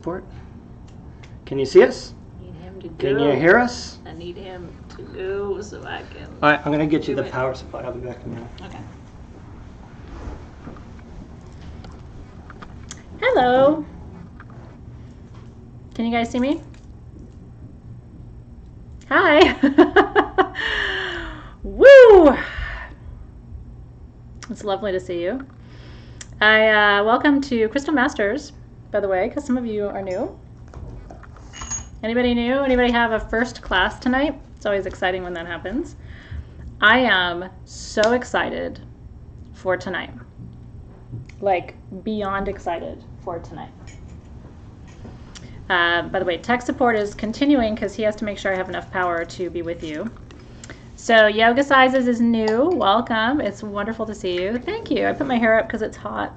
Support. Can you see us? Need him to go. Can you hear us? I need him to go so I can. All right, I'm going to get you the power supply. I'll be back in a minute. Okay. Hello. Can you guys see me? Hi. Woo! It's lovely to see you. Welcome to Crystal Masters, by the way, because some of you are new. Anybody new? Anybody have a first class tonight? It's always exciting when that happens. I am so excited for tonight. Like, beyond excited for tonight. By the way, tech support is continuing because he has to make sure I have enough power to be with you. So Yoga Sizes is new. Welcome. It's wonderful to see you. Thank you. I put my hair up because it's hot.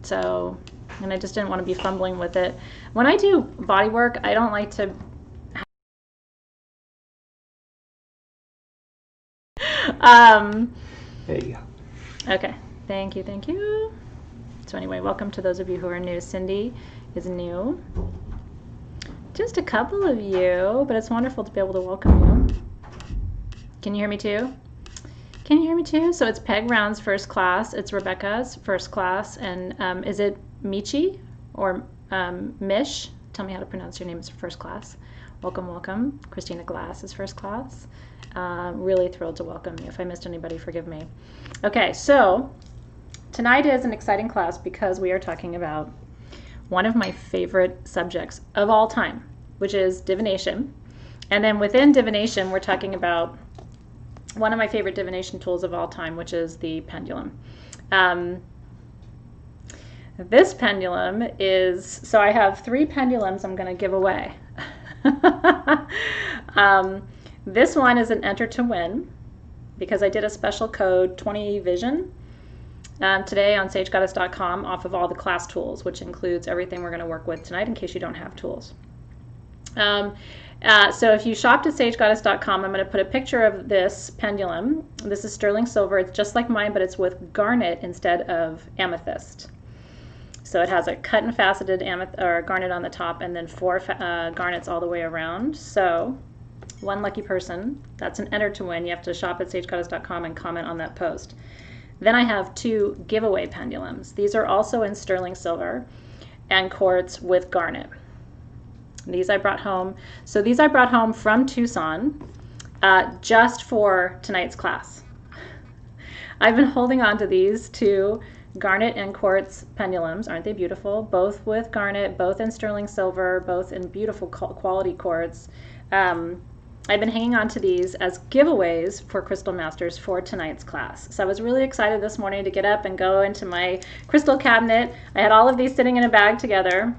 So, and I just didn't want to be fumbling with it. When I do body work, I don't like to There you go. Okay. Thank you. Thank you. So anyway, welcome to those of you who are new. Cindy is new. Just a couple of you, but it's wonderful to be able to welcome you. Can you hear me too? Can you hear me too? So it's Peg Round's first class. It's Rebecca's first class. And is it Michi or Mish? Tell me how to pronounce your name as first class. Welcome, welcome. Christina Glass is first class. Really thrilled to welcome you. If I missed anybody, forgive me. Okay, so tonight is an exciting class because we are talking about one of my favorite subjects of all time, which is divination. And then within divination, we're talking about one of my favorite divination tools of all time, which is the pendulum. This pendulum is, so I have 3 pendulums I'm going to give away. This one is an enter to win because I did a special code 20 Vision today on sagegoddess.com off of all the class tools, which includes everything we're going to work with tonight in case you don't have tools. So if you shopped at sagegoddess.com, I'm going to put a picture of this pendulum. This is sterling silver. It's just like mine, but it's with garnet instead of amethyst. So it has a cut and faceted garnet on the top and then 4 garnets all the way around. So one lucky person, that's an enter to win. You have to shop at sagegoddess.com and comment on that post. Then I have 2 giveaway pendulums. These are also in sterling silver and quartz with garnet. These I brought home. So these I brought home from Tucson just for tonight's class. I've been holding on to these 2 garnet and quartz pendulums. Aren't they beautiful? Both with garnet, both in sterling silver, both in beautiful quality quartz. I've been hanging on to these as giveaways for Crystal Masters for tonight's class. So I was really excited this morning to get up and go into my crystal cabinet. I had all of these sitting in a bag together,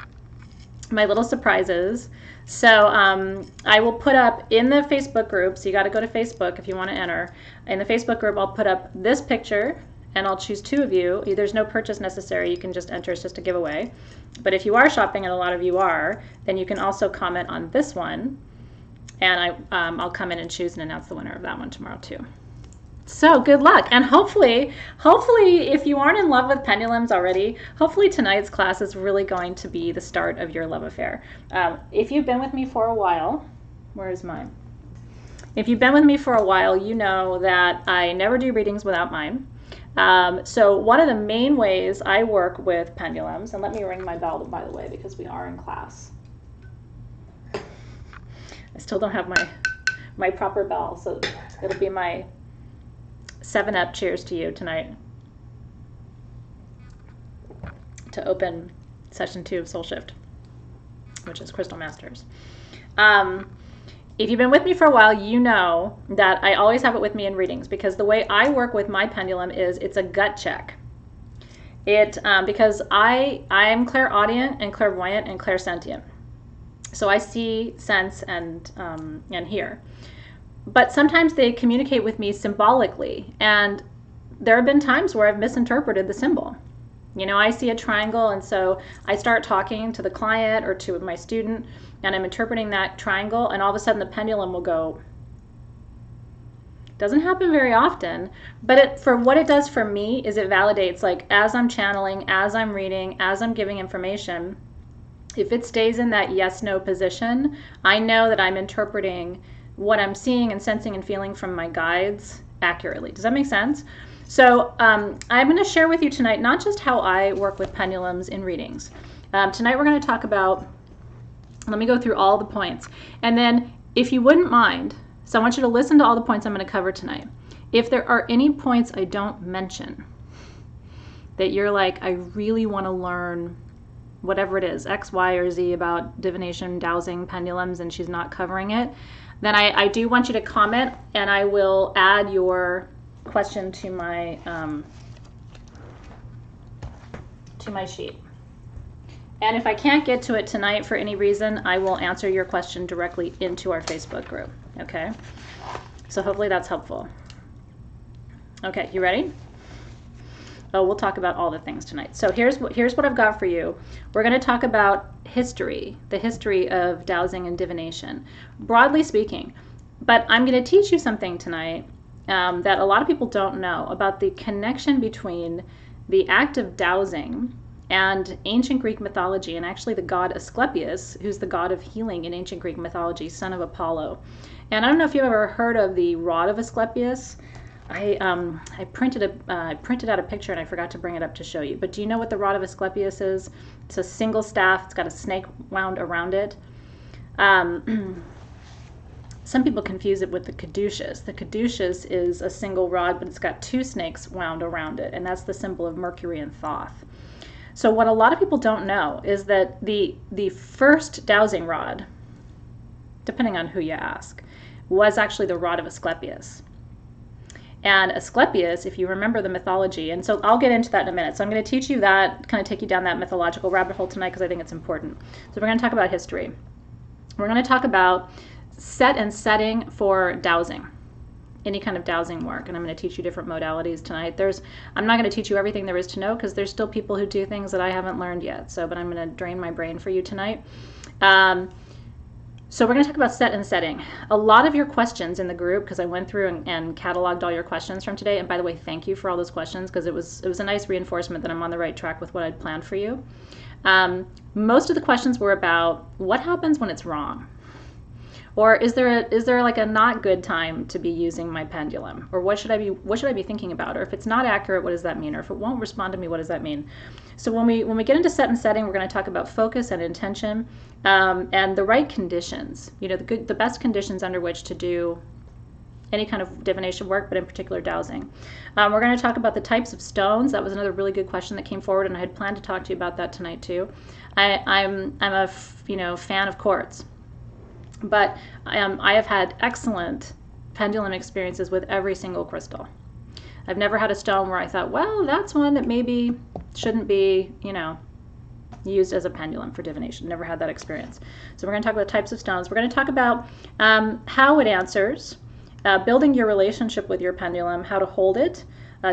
my little surprises. So I will put up in the Facebook group, so you got to go to Facebook if you want to enter. In the Facebook group, I'll put up this picture and I'll choose 2 of you. There's no purchase necessary. You can just enter. It's just a giveaway. But if you are shopping, and a lot of you are, then you can also comment on this one. And I'll come in and choose and announce the winner of that one tomorrow too. So good luck. And hopefully, if you aren't in love with pendulums already, hopefully tonight's class is really going to be the start of your love affair. If you've been with me for a while, where is mine? If you've been with me for a while, you know that I never do readings without mine. So one of the main ways I work with pendulums, and let me ring my bell, by the way, because we are in class. I still don't have my proper bell, so it'll be my 7-Up cheers to you tonight to open session 2 of Soul Shift, which is Crystal Masters. If you've been with me for a while, you know that I always have it with me in readings because the way I work with my pendulum is it's a gut check. Because I'm clairaudient and clairvoyant and clairsentient. So I see, sense, and hear. But sometimes they communicate with me symbolically, and there have been times where I've misinterpreted the symbol. You know, I see a triangle, and so I start talking to the client or to my student, and I'm interpreting that triangle, and all of a sudden the pendulum will go. Doesn't happen very often, but for what it does for me is it validates, like, as I'm channeling, as I'm reading, as I'm giving information, If it stays in that yes/no position, I know that I'm interpreting what I'm seeing and sensing and feeling from my guides accurately. Does that make sense? So I'm going to share with you tonight not just how I work with pendulums in readings. Tonight we're going to talk about, let me go through all the points. And then if you wouldn't mind, so I want you to listen to all the points I'm going to cover tonight. If there are any points I don't mention that you're like, I really want to learn whatever it is, X, Y, or Z about divination, dowsing, pendulums, and she's not covering it, then I do want you to comment, and I will add your question to my sheet. And if I can't get to it tonight for any reason, I will answer your question directly into our Facebook group. Okay? So hopefully that's helpful. Okay, you ready? Oh, we'll talk about all the things tonight. So here's what I've got for you. We're going to talk about history, the history of dowsing and divination, broadly speaking. But I'm going to teach you something tonight that a lot of people don't know about the connection between the act of dowsing and ancient Greek mythology, and actually the god Asclepius, who's the god of healing in ancient Greek mythology, son of Apollo. And I don't know if you've ever heard of the rod of Asclepius. I printed out a picture and I forgot to bring it up to show you. But do you know what the rod of Asclepius is? It's a single staff. It's got a snake wound around it. Some people confuse it with the caduceus. The caduceus is a single rod, but it's got two snakes wound around it, and that's the symbol of Mercury and Thoth. So what a lot of people don't know is that the first dowsing rod, depending on who you ask, was actually the rod of Asclepius. And Asclepius, if you remember the mythology, and so I'll get into that in a minute. So I'm going to teach you that, kind of take you down that mythological rabbit hole tonight because I think it's important. So we're going to talk about history. We're going to talk about set and setting for dowsing, any kind of dowsing work. And I'm going to teach you different modalities tonight. I'm not going to teach you everything there is to know because there's still people who do things that I haven't learned yet. But I'm going to drain my brain for you tonight. So we're going to talk about set and setting. A lot of your questions in the group, because I went through and cataloged all your questions from today, and by the way, thank you for all those questions, because it was a nice reinforcement that I'm on the right track with what I'd planned for you. Most of the questions were about what happens when it's wrong, or is there like a not good time to be using my pendulum, or what should I be thinking about, or if it's not accurate, what does that mean, or if it won't respond to me, what does that mean? So when we get into set and setting, we're going to talk about focus and intention, and the right conditions. The best conditions under which to do any kind of divination work, but in particular dowsing. We're going to talk about the types of stones. That was another really good question that came forward, and I had planned to talk to you about that tonight too. I'm a fan of quartz, but I have had excellent pendulum experiences with every single crystal. I've never had a stone where I thought, well, that's one that maybe shouldn't be, used as a pendulum for divination. Never had that experience. So we're going to talk about types of stones. We're going to talk about how it answers, building your relationship with your pendulum, how to hold it,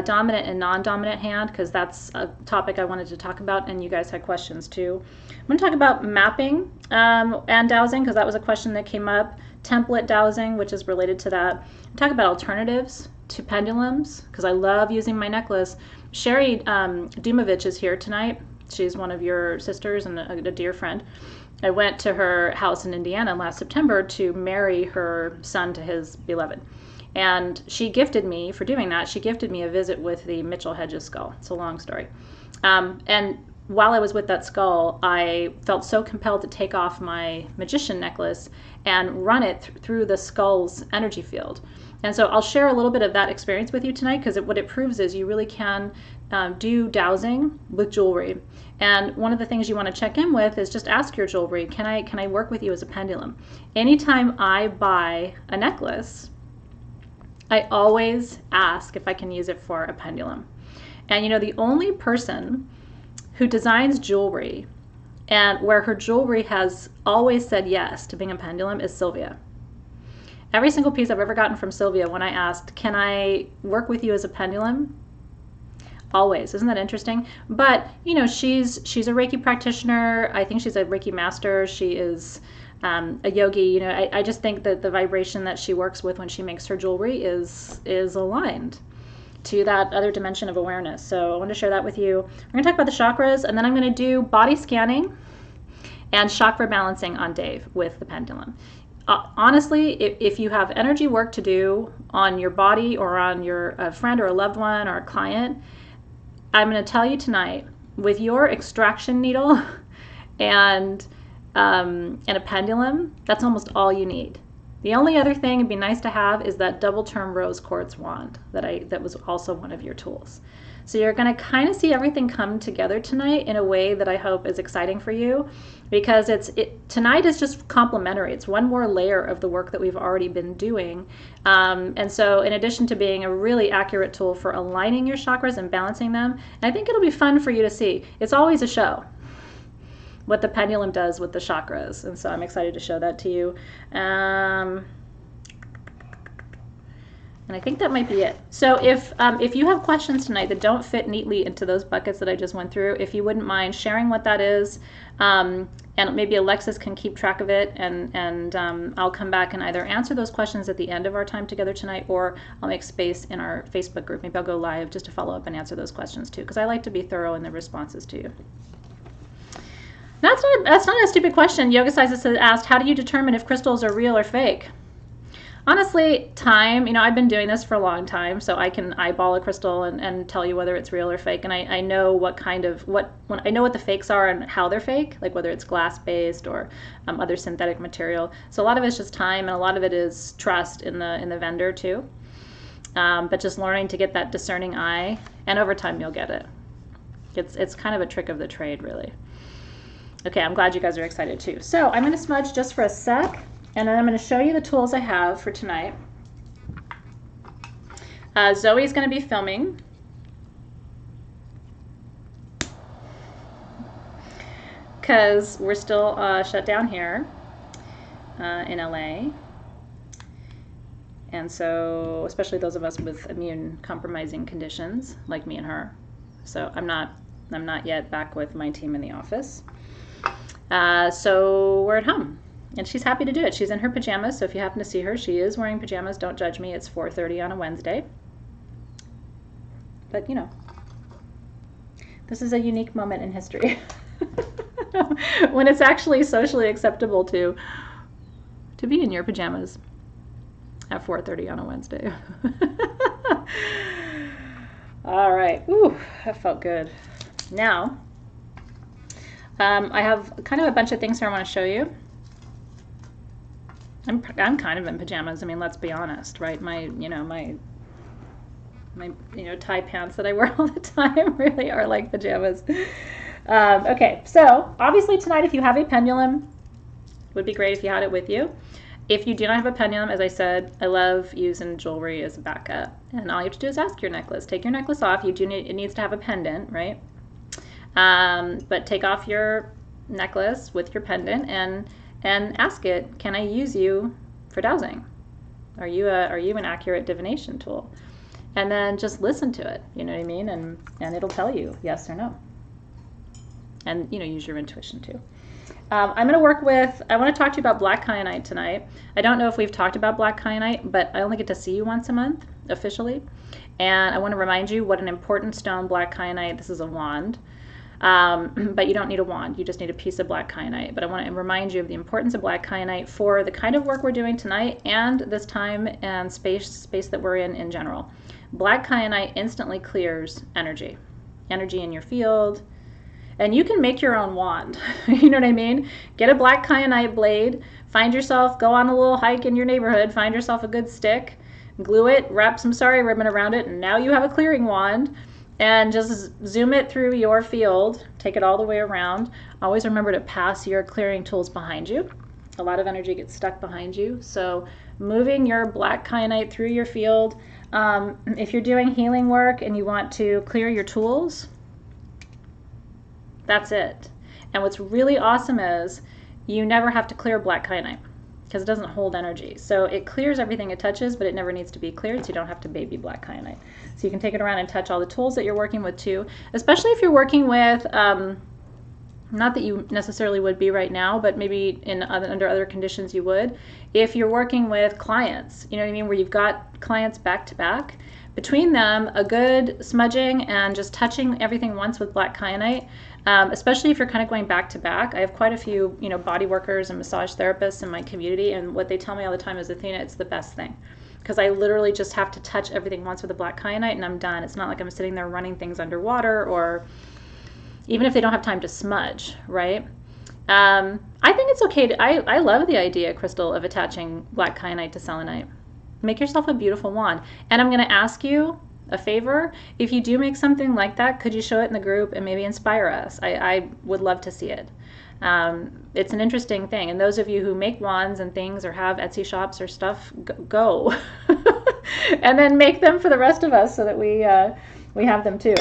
dominant and non-dominant hand, because that's a topic I wanted to talk about, and you guys had questions too. I'm going to talk about mapping and dowsing, because that was a question that came up. Template dowsing, which is related to that. Talk about alternatives to pendulums, because I love using my necklace. Sherry Dumovich is here tonight. She's one of your sisters and a dear friend. I went to her house in Indiana last September to marry her son to his beloved. And she gifted me, for doing that, she gifted me a visit with the Mitchell Hedges skull. It's a long story. And while I was with that skull, I felt so compelled to take off my magician necklace and run it through the skull's energy field. And so I'll share a little bit of that experience with you tonight, because what it proves is you really can do dowsing with jewelry. And one of the things you want to check in with is just ask your jewelry, can I work with you as a pendulum? Anytime I buy a necklace, I always ask if I can use it for a pendulum. And the only person who designs jewelry and where her jewelry has always said yes to being a pendulum is Sylvia. Every single piece I've ever gotten from Sylvia, when I asked, can I work with you as a pendulum? Always. Isn't that interesting? But, she's a Reiki practitioner. I think she's a Reiki master. She is a yogi. I just think that the vibration that she works with when she makes her jewelry is aligned to that other dimension of awareness. So I want to share that with you. We're going to talk about the chakras, and then I'm going to do body scanning. and chakra balancing on Dave with the pendulum. Honestly, if you have energy work to do on your body or on a friend or a loved one or a client, I'm going to tell you tonight, with your extraction needle and a pendulum, that's almost all you need. The only other thing it'd be nice to have is that double term rose quartz wand that was also one of your tools. So you're going to kind of see everything come together tonight in a way that I hope is exciting for you, because tonight is just complementary. It's one more layer of the work that we've already been doing. And so in addition to being a really accurate tool for aligning your chakras and balancing them, I think it'll be fun for you to see. It's always a show what the pendulum does with the chakras. And so I'm excited to show that to you. And I think that might be it. So if you have questions tonight that don't fit neatly into those buckets that I just went through, if you wouldn't mind sharing what that is, and maybe Alexis can keep track of it, and I'll come back and either answer those questions at the end of our time together tonight, or I'll make space in our Facebook group. Maybe I'll go live just to follow up and answer those questions too, because I like to be thorough in the responses to you. That's not a stupid question. Yoga Sizes asked, how do you determine if crystals are real or fake? Honestly, time. I've been doing this for a long time, so I can eyeball a crystal and tell you whether it's real or fake. And I know what the fakes are and how they're fake, like whether it's glass-based or other synthetic material. So a lot of it's just time, and a lot of it is trust in the vendor too. But just learning to get that discerning eye, and over time you'll get it. It's kind of a trick of the trade, really. Okay, I'm glad you guys are excited too. So I'm going to smudge just for a sec. And then I'm going to show you the tools I have for tonight. Zoe's going to be filming. Because we're still shut down here in LA. And so, especially those of us with immune compromising conditions, like me and her. So I'm not yet back with my team in the office. So we're at home. And she's happy to do it. She's in her pajamas, so if you happen to see her, she is wearing pajamas. Don't judge me. It's 4:30 on a Wednesday. But, this is a unique moment in history. When it's actually socially acceptable to be in your pajamas at 4:30 on a Wednesday. All right. Ooh, that felt good. Now, I have kind of a bunch of things here I want to show you. I'm kind of in pajamas. I mean, let's be honest, right? My tie pants that I wear all the time really are like pajamas. Okay, so obviously tonight, if you have a pendulum, it would be great if you had it with you. If you do not have a pendulum, as I said, I love using jewelry as a backup. And all you have to do is ask your necklace. Take your necklace off. It needs to have a pendant, right? But take off your necklace with your pendant and ask it, can I use you for dowsing? Are you an accurate divination tool? And then just listen to it, you know what I mean? And it'll tell you yes or no. And, use your intuition too. I'm going to I want to talk to you about black kyanite tonight. I don't know if we've talked about black kyanite, but I only get to see you once a month, officially. And I want to remind you what an important stone black kyanite, this is a wand. But you don't need a wand, you just need a piece of black kyanite. But I want to remind you of the importance of black kyanite for the kind of work we're doing tonight and this time and space that we're in general. Black kyanite instantly clears energy in your field, and you can make your own wand. You know what I mean? Get a black kyanite blade, go on a little hike in your neighborhood, find yourself a good stick, glue it, wrap some sari ribbon around it, and now you have a clearing wand. And just zoom it through your field, take it all the way around. Always remember to pass your clearing tools behind you. A lot of energy gets stuck behind you. So moving your black kyanite through your field. If you're doing healing work and you want to clear your tools, that's it. And what's really awesome is you never have to clear black kyanite because it doesn't hold energy. So it clears everything it touches, but it never needs to be cleared, so you don't have to baby black kyanite. So you can take it around and touch all the tools that you're working with too, especially if you're working with, not that you necessarily would be right now, but maybe under other conditions you would. If you're working with clients, you know what I mean, where you've got clients back to back, between them, a good smudging and just touching everything once with black kyanite especially if you're kind of going back to back. I have quite a few, body workers and massage therapists in my community, and what they tell me all the time is, Athena, it's the best thing. Because I literally just have to touch everything once with a black kyanite and I'm done. It's not like I'm sitting there running things underwater, or even if they don't have time to smudge, right? I think it's okay. I love the idea, Crystal, of attaching black kyanite to selenite. Make yourself a beautiful wand. And I'm going to ask you a favor. If you do make something like that, could you show it in the group and maybe inspire us? I would love to see it. It's an interesting thing. And those of you who make wands and things or have Etsy shops or stuff, go. And then make them for the rest of us so that we have them too.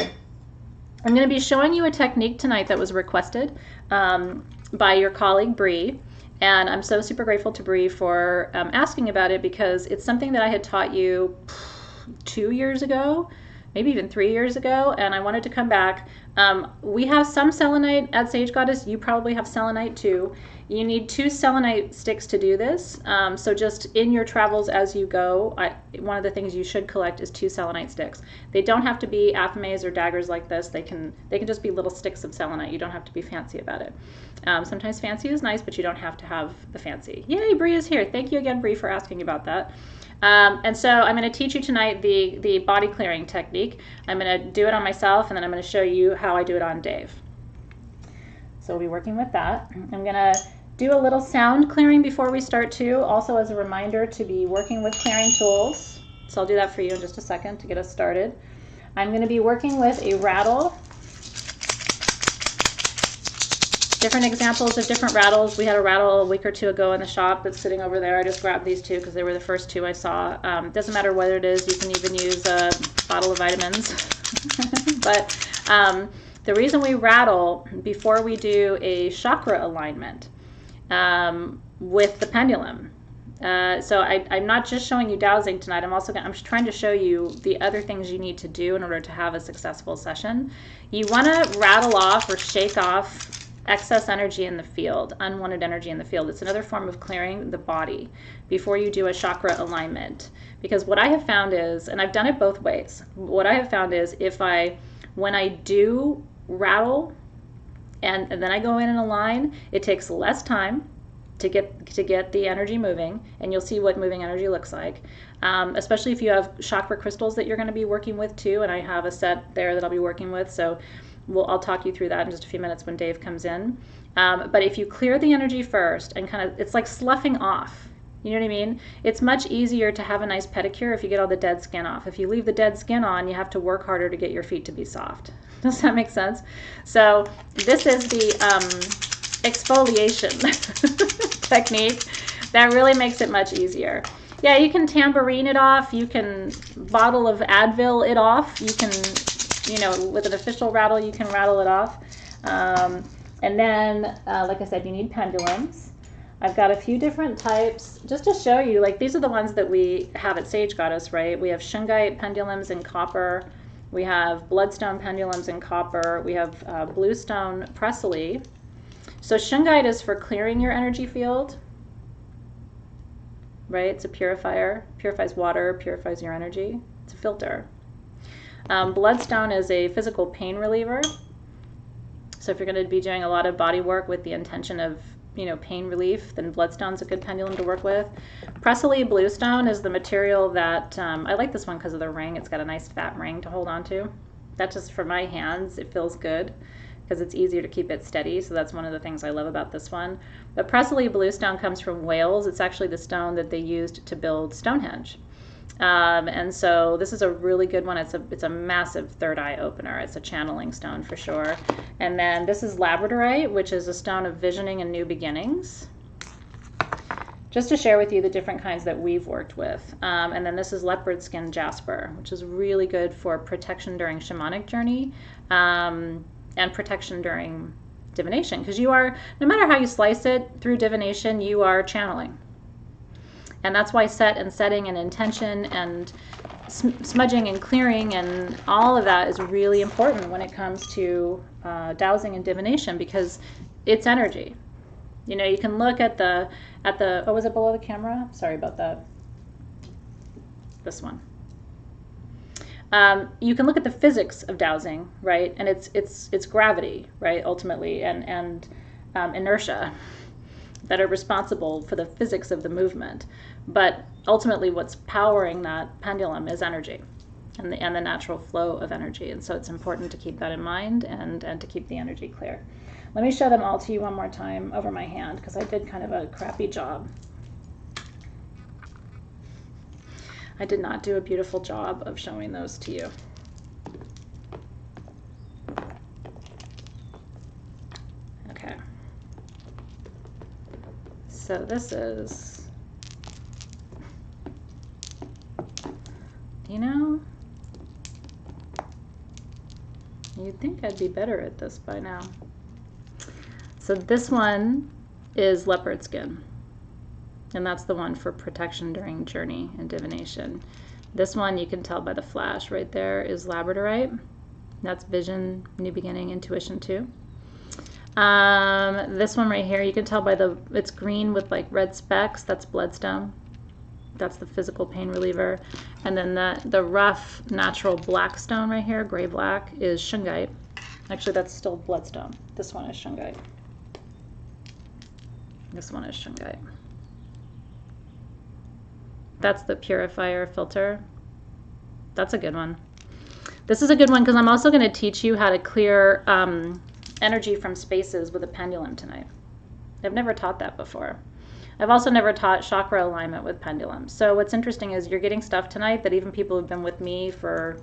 I'm going to be showing you a technique tonight that was requested by your colleague Bree, and I'm so super grateful to Bree for asking about it, because it's something that I had taught you 2 years ago, maybe even 3 years ago, and I wanted to come back. We have some selenite at Sage Goddess. You probably have selenite too. You need 2 selenite sticks to do this. So just in your travels as you go, one of the things you should collect is 2 selenite sticks. They don't have to be athames or daggers like this. They can just be little sticks of selenite. You don't have to be fancy about it. Sometimes fancy is nice, but you don't have to have the fancy. Yay, Bree is here. Thank you again, Bree, for asking about that. And so I'm going to teach you tonight the body clearing technique. I'm going to do it on myself, and then I'm going to show you how I do it on Dave. So we'll be working with that. I'm going to do a little sound clearing before we start too, also as a reminder to be working with clearing tools. So I'll do that for you in just a second to get us started. I'm going to be working with a rattle. Different examples of different rattles. We had a rattle a week or 2 ago in the shop that's sitting over there. I just grabbed these 2 because they were the first 2 I saw. Doesn't matter whether it is. You can even use a bottle of vitamins. But the reason we rattle before we do a chakra alignment with the pendulum. So I'm not just showing you dowsing tonight. I'm trying to show you the other things you need to do in order to have a successful session. You want to rattle off or shake off excess energy in the field, unwanted energy in the field. It's another form of clearing the body before you do a chakra alignment. Because what I have found is, and I've done it both ways, what I have found is when I do rattle and then I go in and align, it takes less time to get the energy moving, and you'll see what moving energy looks like. Especially if you have chakra crystals that you're going to be working with too, and I have a set there that I'll be working with, so I'll talk you through that in just a few minutes when Dave comes in. But if you clear the energy first and it's like sloughing off, you know what I mean? It's much easier to have a nice pedicure if you get all the dead skin off. If you leave the dead skin on, you have to work harder to get your feet to be soft. Does that make sense? So this is the exfoliation technique that really makes it much easier. Yeah, you can tambourine it off. You can bottle of Advil it off. You can, with an official rattle, you can rattle it off. And then, like I said, you need pendulums. I've got a few different types just to show you. Like, these are the ones that we have at Sage Goddess, right? We have shungite pendulums in copper. We have bloodstone pendulums in copper. We have bluestone Presley. So shungite is for clearing your energy field, right? It's a purifier, purifies water, purifies your energy. It's a filter. Bloodstone is a physical pain reliever. So if you're going to be doing a lot of body work with the intention of, pain relief, then bloodstone's a good pendulum to work with. Presley bluestone is the material that, I like this one because of the ring. It's got a nice fat ring to hold on to. That's just for my hands. It feels good because it's easier to keep it steady. So that's one of the things I love about this one. But Presley bluestone comes from Wales. It's actually the stone that they used to build Stonehenge. And so this is a really good one. It's a massive third eye opener. It's a channeling stone for sure. And then this is labradorite, which is a stone of visioning and new beginnings. Just to share with you the different kinds that we've worked with. And then this is leopard skin jasper, which is really good for protection during shamanic journey and protection during divination. Because you are, no matter how you slice it, through divination, you are channeling. And that's why set and setting and intention and smudging and clearing and all of that is really important when it comes to dowsing and divination, because it's energy. You can look at the, oh, was it below the camera? Sorry about that. This one. You can look at the physics of dowsing, right? And it's gravity, right, ultimately, and inertia that are responsible for the physics of the movement. But ultimately what's powering that pendulum is energy and the natural flow of energy. And so it's important to keep that in mind and to keep the energy clear. Let me show them all to you one more time over my hand, because I did kind of a crappy job. I did not do a beautiful job of showing those to you. Okay. So this is, you know, you'd think I'd be better at this by now. So this one is leopard skin, and that's the one for protection during journey and divination. This one, you can tell by the flash right there, is labradorite. That's vision, new beginning, intuition too. This one right here, you can tell by it's green with like red specks. That's bloodstone. That's the physical pain reliever. And then the rough natural black stone right here, gray black, is shungite. Actually, that's still bloodstone. This one is shungite. This one is shungite. That's the purifier filter. That's a good one. This is a good one because I'm also going to teach you how to clear energy from spaces with a pendulum tonight. I've never taught that before. I've also never taught chakra alignment with pendulums. So what's interesting is you're getting stuff tonight that even people who've been with me for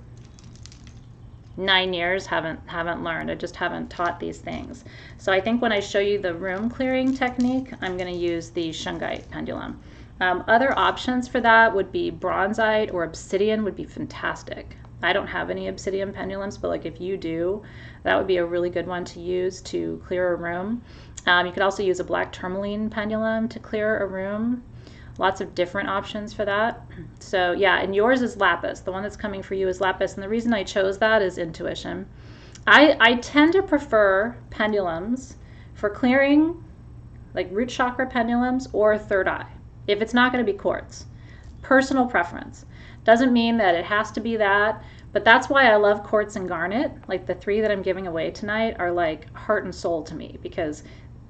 9 years haven't learned. I just haven't taught these things. So I think when I show you the room clearing technique, I'm going to use the shungite pendulum. Other options for that would be bronzite or obsidian would be fantastic. I don't have any obsidian pendulums, but like if you do, that would be a really good one to use to clear a room. You could also use a black tourmaline pendulum to clear a room. Lots of different options for that. So yeah, and yours is lapis. The one that's coming for you is lapis. And the reason I chose that is intuition. I tend to prefer pendulums for clearing, like root chakra pendulums or third eye, if it's not going to be quartz. Personal preference. Doesn't mean that it has to be that, but that's why I love quartz and garnet. Like the 3 that I'm giving away tonight are like heart and soul to me, because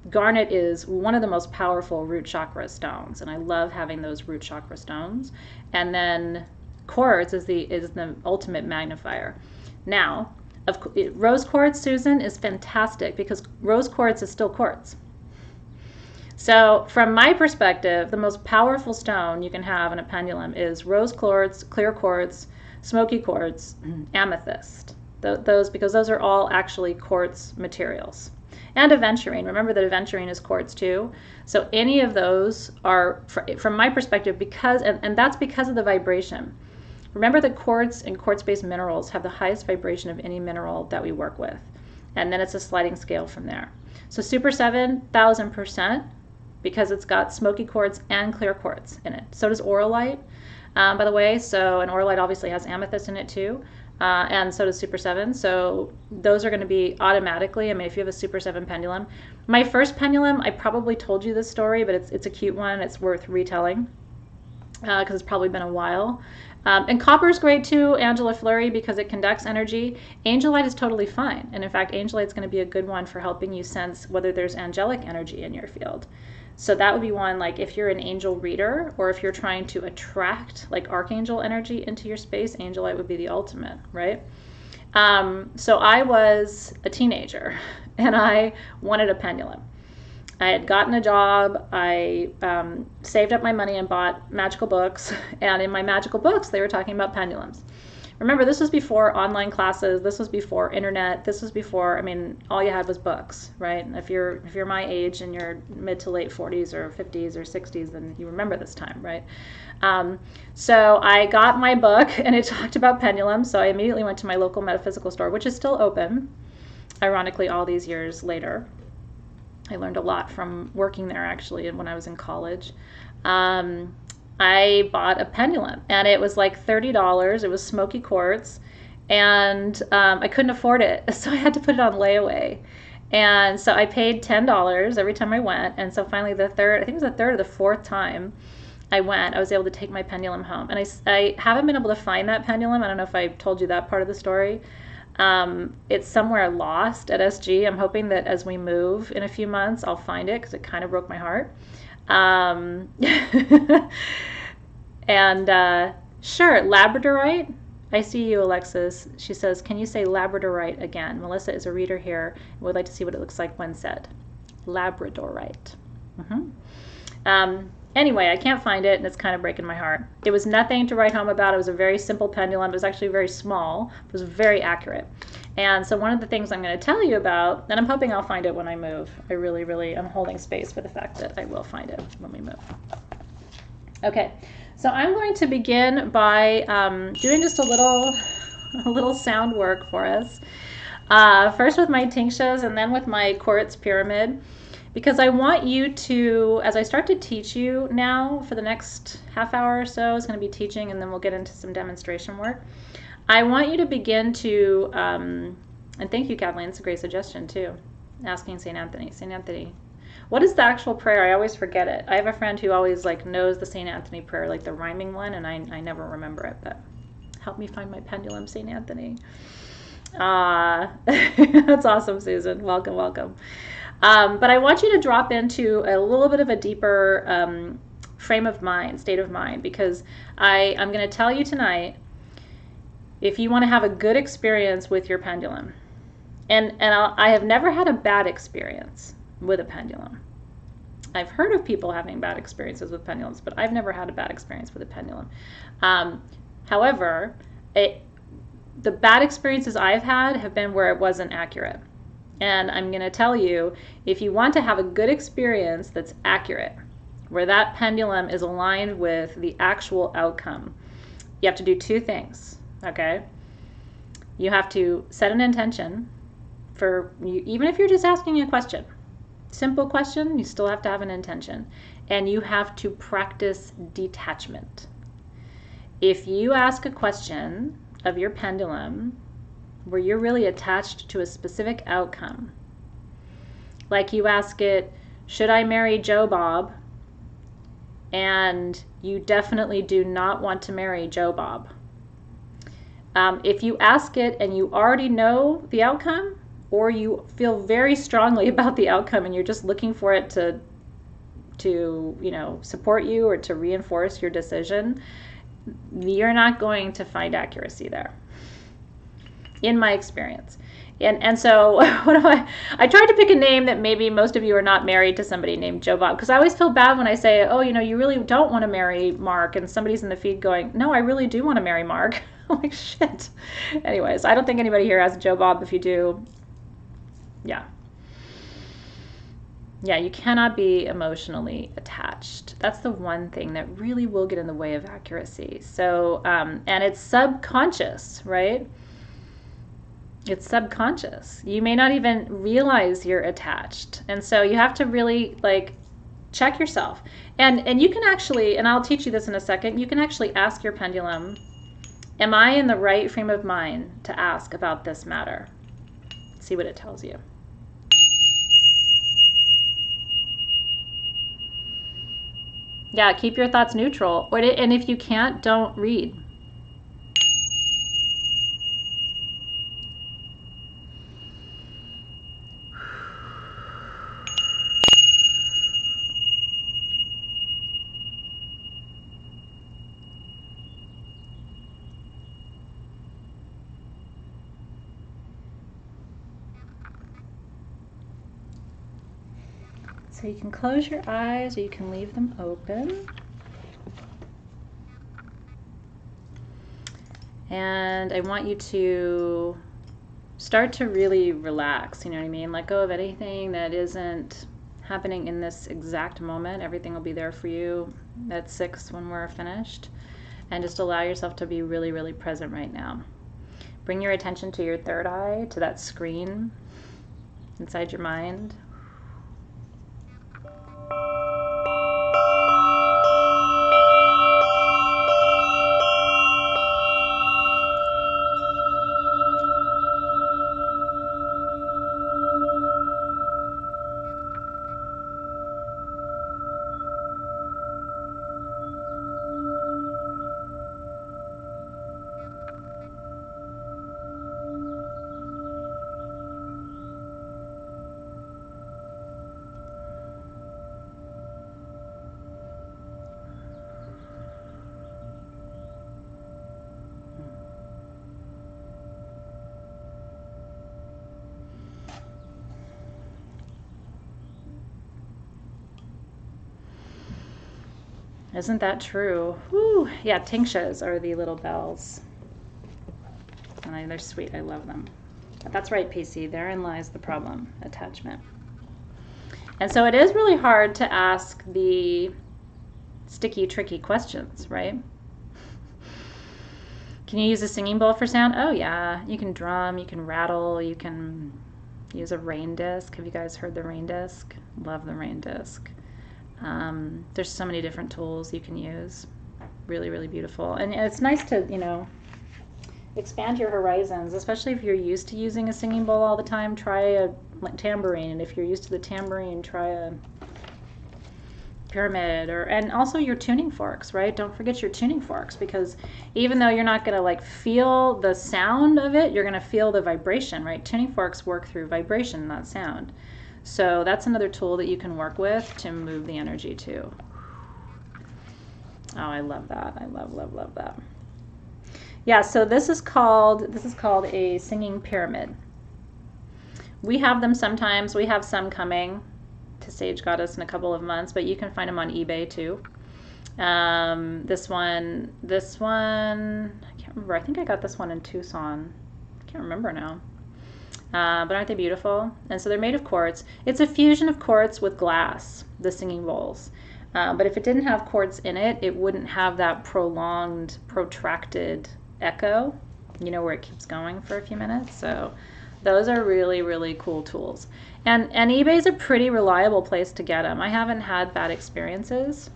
garnet is one of the most powerful root chakra stones, and I love having those root chakra stones. And then quartz is the ultimate magnifier. Now, rose quartz, Susan, is fantastic because rose quartz is still quartz. So from my perspective, the most powerful stone you can have in a pendulum is rose quartz, clear quartz, smoky quartz, amethyst. Those, because those are all actually quartz materials. And aventurine. Remember that aventurine is quartz too. So any of those are, from my perspective, because, and that's because of the vibration. Remember that quartz and quartz-based minerals have the highest vibration of any mineral that we work with. And then it's a sliding scale from there. So Super 7, 1000%, because it's got smoky quartz and clear quartz in it. So does Auralite, by the way. So, and Auralite obviously has amethyst in it too. And so does Super 7. So those are going to be automatically, I mean, if you have a Super 7 pendulum. My first pendulum, I probably told you this story, but it's a cute one. It's worth retelling because it's probably been a while. And copper is great too, Angela Fleury, because it conducts energy. Angelite is totally fine. And in fact, Angelite is going to be a good one for helping you sense whether there's angelic energy in your field. So that would be one, like if you're an angel reader or if you're trying to attract like archangel energy into your space, Angelite would be the ultimate, right? So I was a teenager and I wanted a pendulum. I had gotten a job, I saved up my money and bought magical books, and in my magical books they were talking about pendulums. Remember, this was before online classes, this was before internet, this was before, I mean, all you had was books, right? If you're my age and you're mid to late 40s or 50s or 60s, then you remember this time, right? So I got my book and it talked about pendulums, so I immediately went to my local metaphysical store, which is still open, ironically, all these years later. I learned a lot from working there, actually, when I was in college. I bought a pendulum, and it was like $30. It was smoky quartz, and I couldn't afford it, so I had to put it on layaway. And so I paid $10 every time I went, and so finally I think it was the third or the fourth time, I was able to take my pendulum home. And I haven't been able to find that pendulum. I don't know if I told you that part of the story. It's somewhere lost at SG. I'm hoping that as we move in a few months, I'll find it because it kind of broke my heart. And sure, Labradorite. I see you, Alexis. She says, can you say Labradorite again? Melissa is a reader here and would like to see what it looks like when said. Labradorite. Anyway, I can't find it, and it's kind of breaking my heart. It was nothing to write home about. It was a very simple pendulum. It was actually very small. It was very accurate. And so one of the things I'm going to tell you about, and I'm hoping I'll find it when I move. I really, really am holding space for the fact that I will find it when we move. Okay, so I'm going to begin by doing just a little sound work for us. First with my tinctures and then with my quartz pyramid. Because I want you to, as I start to teach you now for the next half hour or so, it's going to be teaching and then we'll get into some demonstration work. I want you to begin to, and thank you, Kathleen, it's a great suggestion too, asking St. Anthony. St. Anthony, what is the actual prayer? I always forget it. I have a friend who always knows the St. Anthony prayer, like the rhyming one, and I never remember it, but help me find my pendulum, St. Anthony. That's awesome, Susan. Welcome, welcome. But I want you to drop into a little bit of a deeper frame of mind, state of mind, because I'm going to tell you tonight, if you want to have a good experience with your pendulum, and I have never had a bad experience with a pendulum. I've heard of people having bad experiences with pendulums, but I've never had a bad experience with a pendulum. However, the bad experiences I've had have been where it wasn't accurate. And I'm going to tell you, if you want to have a good experience that's accurate, where that pendulum is aligned with the actual outcome, you have to do two things, okay? You have to set an intention for, even if you're just asking a question, simple question, you still have to have an intention. And you have to practice detachment. If you ask a question of your pendulum where you're really attached to a specific outcome, like you ask it, should I marry Joe Bob? And you definitely do not want to marry Joe Bob. If you ask it and you already know the outcome, or you feel very strongly about the outcome and you're just looking for it to support you or to reinforce your decision, you're not going to find accuracy there, in my experience. And so I tried to pick a name that maybe most of you are not married to somebody named Joe Bob, because I always feel bad when I say, oh, you really don't want to marry Mark, and somebody's in the feed going, no, I really do want to marry Mark. I'm like, shit. Anyways, I don't think anybody here has a Joe Bob. If you do, yeah, you cannot be emotionally attached. That's the one thing that really will get in the way of accuracy. So, and it's subconscious, right? It's subconscious. You may not even realize you're attached. And so you have to really check yourself. And you can actually, and I'll teach you this in a second, you can actually ask your pendulum, am I in the right frame of mind to ask about this matter? See what it tells you. Yeah, keep your thoughts neutral. And if you can't, don't read. So you can close your eyes or you can leave them open. And I want you to start to really relax, you know what I mean? Let go of anything that isn't happening in this exact moment. Everything will be there for you at 6 when we're finished. And just allow yourself to be really, really present right now. Bring your attention to your third eye, to that screen inside your mind. Isn't that true? Whew. Yeah, tingsas are the little bells. And they're sweet. I love them. But that's right, PC. Therein lies the problem, attachment. And so it is really hard to ask the sticky, tricky questions, right? Can you use a singing bowl for sound? Oh, yeah. You can drum, you can rattle, you can use a rain disc. Have you guys heard the rain disc? Love the rain disc. There's so many different tools you can use. Really, really beautiful. And it's nice to, you know, expand your horizons, especially if you're used to using a singing bowl all the time. Try a tambourine, and if you're used to the tambourine, try a pyramid, and also your tuning forks, right? Don't forget your tuning forks, because even though you're not going to like feel the sound of it, you're going to feel the vibration, right? Tuning forks work through vibration, not sound. So that's another tool that you can work with to move the energy too. Oh, I love that. I love that. Yeah, so this is called a singing pyramid. We have them sometimes. We have some coming to Sage Goddess in a couple of months, but you can find them on eBay too. This one, I can't remember. I think I got this one in Tucson. I can't remember now. But aren't they beautiful? And so they're made of quartz. It's a fusion of quartz with glass, the singing bowls. But if it didn't have quartz in it, it wouldn't have that prolonged, protracted echo, you know, where it keeps going for a few minutes. So those are really, really cool tools. And eBay is a pretty reliable place to get them. I haven't had bad experiences.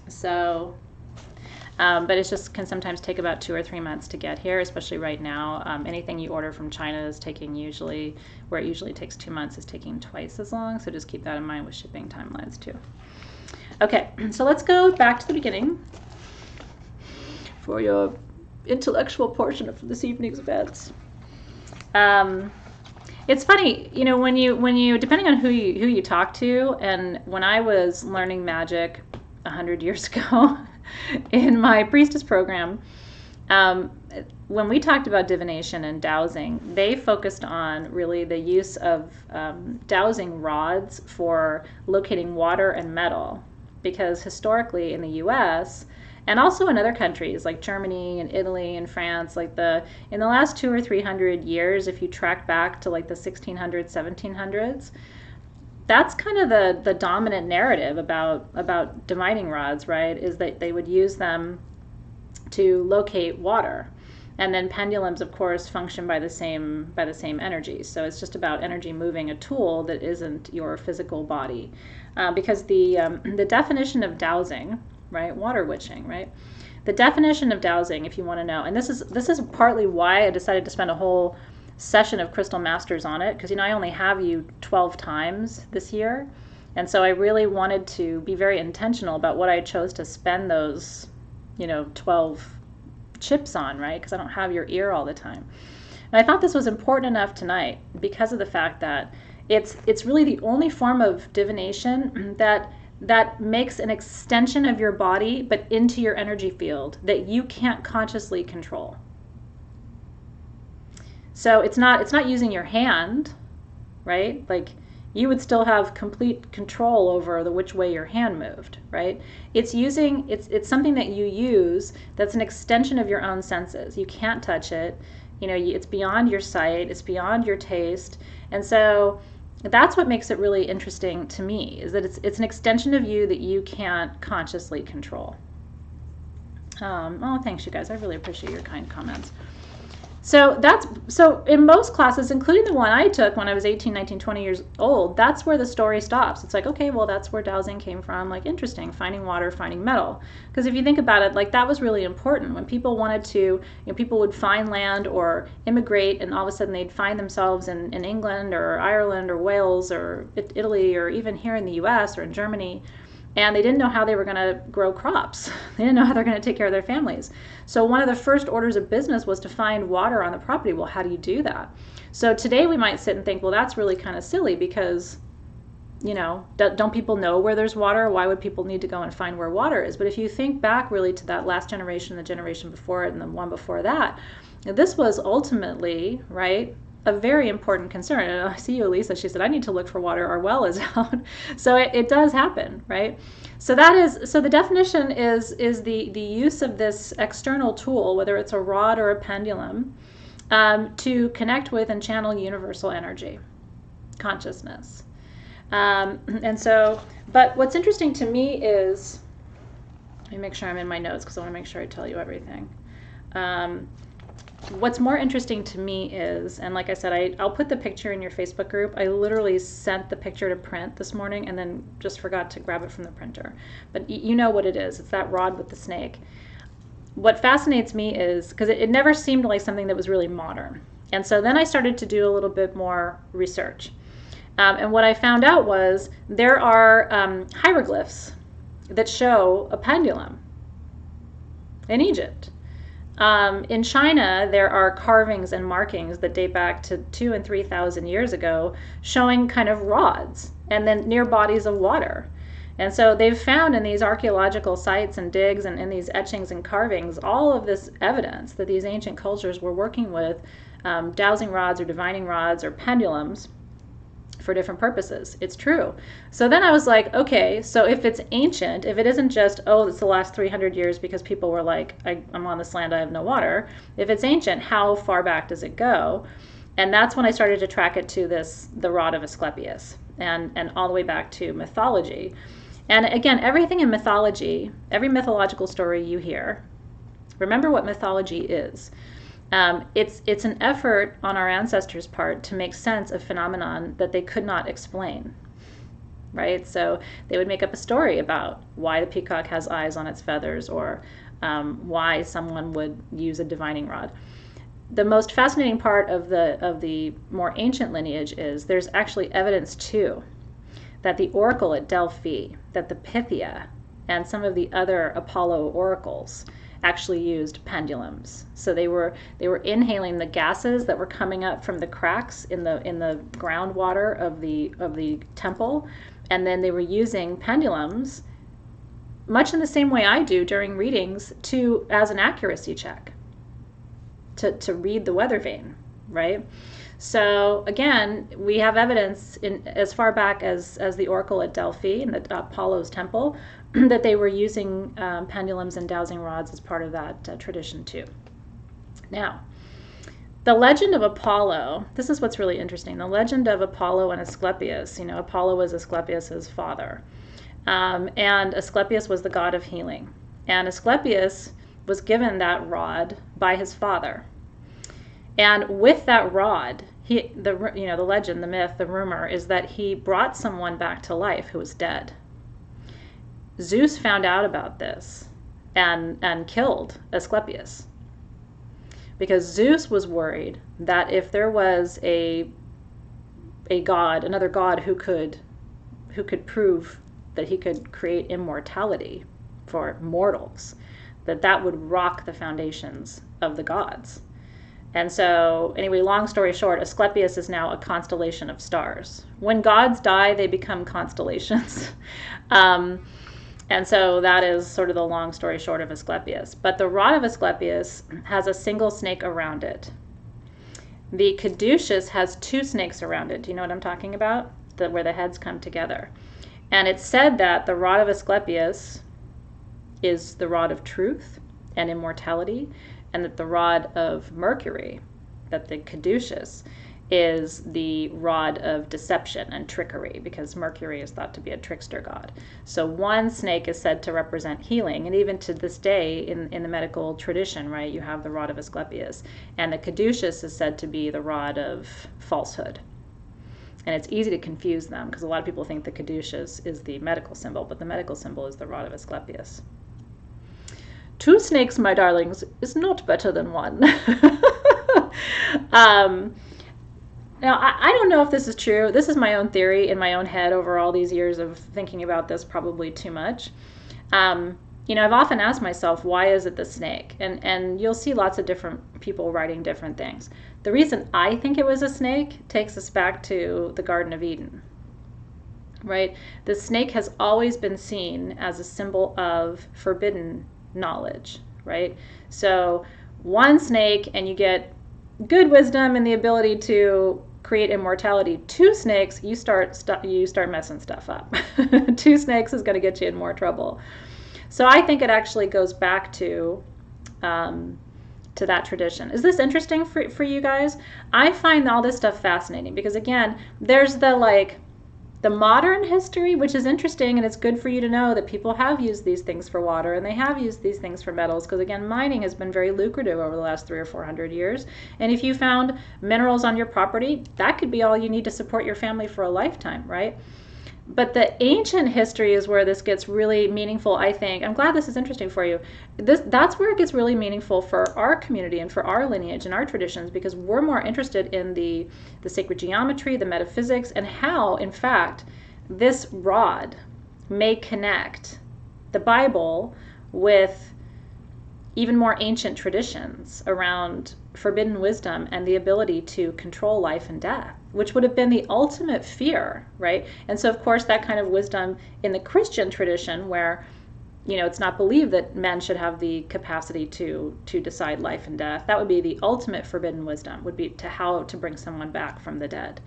So, but it just can sometimes take about 2 or 3 months to get here, especially right now. Anything you order from China is taking where it usually takes 2 months, is taking twice as long. So just keep that in mind with shipping timelines too. Okay, so let's go back to the beginning for your intellectual portion of this evening's events. It's funny, you know, when you depending on who you talk to, and when I was learning magic 100 years ago in my priestess program, when we talked about divination and dowsing, they focused on really the use of dowsing rods for locating water and metal, because historically in the U.S. and also in other countries like Germany and Italy and France, like in the last 200 or 300 years, if you track back to like the 1600s, 1700s, that's kind of the dominant narrative about divining rods, right? Is that they would use them to locate water. And then pendulums, of course, function by the same energy. So it's just about energy moving a tool that isn't your physical body. Because the definition of dowsing, right, water witching, right? The definition of dowsing, if you want to know, and this is partly why I decided to spend a whole session of Crystal Masters on it, because, you know, I only have you 12 times this year. And so I really wanted to be very intentional about what I chose to spend those, you know, 12 chips on, right? Because I don't have your ear all the time. And I thought this was important enough tonight because of the fact that it's really the only form of divination that makes an extension of your body but into your energy field that you can't consciously control. So it's not using your hand, right? Like, you would still have complete control over which way your hand moved, right? It's something that you use that's an extension of your own senses. You can't touch it. You know, it's beyond your sight. It's beyond your taste. And so that's what makes it really interesting to me, is that it's an extension of you that you can't consciously control. Oh, thanks, you guys. I really appreciate your kind comments. So in most classes, including the one I took when I was 18, 19, 20 years old, that's where the story stops. It's like, okay, well, that's where dowsing came from. Like, interesting, finding water, finding metal. Because if you think about it, like, that was really important. When people wanted to, you know, people would find land or immigrate, and all of a sudden they'd find themselves in England or Ireland or Wales or Italy or even here in the US or in Germany. And they didn't know how they were going to grow crops. They didn't know how they're going to take care of their families. So one of the first orders of business was to find water on the property. Well, how do you do that? So today we might sit and think, well, that's really kind of silly because, you know, don't people know where there's water? Why would people need to go and find where water is? But if you think back really to that last generation, the generation before it, and the one before that, this was ultimately, right, a very important concern. And I see you, Elisa. She said, I need to look for water. Our well is out. So it does happen, right? So the definition is the use of this external tool, whether it's a rod or a pendulum, to connect with and channel universal energy, consciousness. And so, but what's interesting to me is, let me make sure I'm in my notes because I want to make sure I tell you everything. What's more interesting to me is, and like I said, I'll put the picture in your Facebook group. I literally sent the picture to print this morning and then just forgot to grab it from the printer. But you know what it is. It's that rod with the snake. What fascinates me is, because it never seemed like something that was really modern. And so then I started to do a little bit more research. And what I found out was there are hieroglyphs that show a pendulum in Egypt. In China, there are carvings and markings that date back to 2,000 and 3,000 years ago, showing kind of rods and then near bodies of water. And so they've found in these archaeological sites and digs and in these etchings and carvings all of this evidence that these ancient cultures were working with dowsing rods or divining rods or pendulums for different purposes. It's true. So then I was like, okay, so if it's ancient, if it isn't just, oh, it's the last 300 years because people were like, I'm on this land, I have no water. If it's ancient, how far back does it go? And that's when I started to track it to the rod of Asclepius and all the way back to mythology. And again, everything in mythology, every mythological story you hear, remember what mythology is. It's an effort on our ancestors' part to make sense of phenomenon that they could not explain, right? So they would make up a story about why the peacock has eyes on its feathers, or why someone would use a divining rod. The most fascinating part of the more ancient lineage is there's actually evidence too that the oracle at Delphi, that the Pythia, and some of the other Apollo oracles actually used pendulums. So they were inhaling the gases that were coming up from the cracks in the groundwater of the temple, and then they were using pendulums, much in the same way I do during readings, as an accuracy check, to read the weather vane, right? So again, we have evidence as far back as the oracle at Delphi in the Apollo's temple that they were using pendulums and dowsing rods as part of that tradition too. Now, the legend of Apollo, this is what's really interesting. The legend of Apollo and Asclepius, Apollo was Asclepius's father. And Asclepius was the god of healing. And Asclepius was given that rod by his father. And with that rod, the legend, the myth, the rumor is that he brought someone back to life who was dead. Zeus found out about this and killed Asclepius, because Zeus was worried that if there was a god, another god who could prove that he could create immortality for mortals, that would rock the foundations of the gods. And so, anyway, long story short, Asclepius is now a constellation of stars. When gods die, they become constellations. And so that is sort of the long story short of Asclepius. But the rod of Asclepius has a single snake around it. The caduceus has two snakes around it. Do you know what I'm talking about? Where the heads come together. And it's said that the rod of Asclepius is the rod of truth and immortality, and that the rod of Mercury, that the caduceus, is the rod of deception and trickery, because Mercury is thought to be a trickster god. So one snake is said to represent healing, and even to this day in the medical tradition, right, you have the rod of Asclepius, and the caduceus is said to be the rod of falsehood. And it's easy to confuse them, because a lot of people think the caduceus is the medical symbol, but the medical symbol is the rod of Asclepius. Two snakes, my darlings, is not better than one. Now, I don't know if this is true. This is my own theory in my own head over all these years of thinking about this, probably too much. I've often asked myself, why is it the snake? And you'll see lots of different people writing different things. The reason I think it was a snake takes us back to the Garden of Eden, right? The snake has always been seen as a symbol of forbidden knowledge, right? So one snake and you get good wisdom and the ability to create immortality. 2 snakes, you start messing stuff up. 2 snakes is going to get you in more trouble. So I think it actually goes back to that tradition. Is this interesting for you guys? I find all this stuff fascinating because, again, there's the modern history, which is interesting, and it's good for you to know that people have used these things for water and they have used these things for metals because, again, mining has been very lucrative over the last 300 or 400 years. And if you found minerals on your property, that could be all you need to support your family for a lifetime, right? But the ancient history is where this gets really meaningful, I think. I'm glad this is interesting for you. That's where it gets really meaningful for our community and for our lineage and our traditions, because we're more interested in the sacred geometry, the metaphysics, and how, in fact, this rod may connect the Bible with even more ancient traditions around forbidden wisdom and the ability to control life and death, which would have been the ultimate fear, right? And so, of course, that kind of wisdom in the Christian tradition where, it's not believed that men should have the capacity to decide life and death. That would be the ultimate forbidden wisdom, would be how to bring someone back from the dead.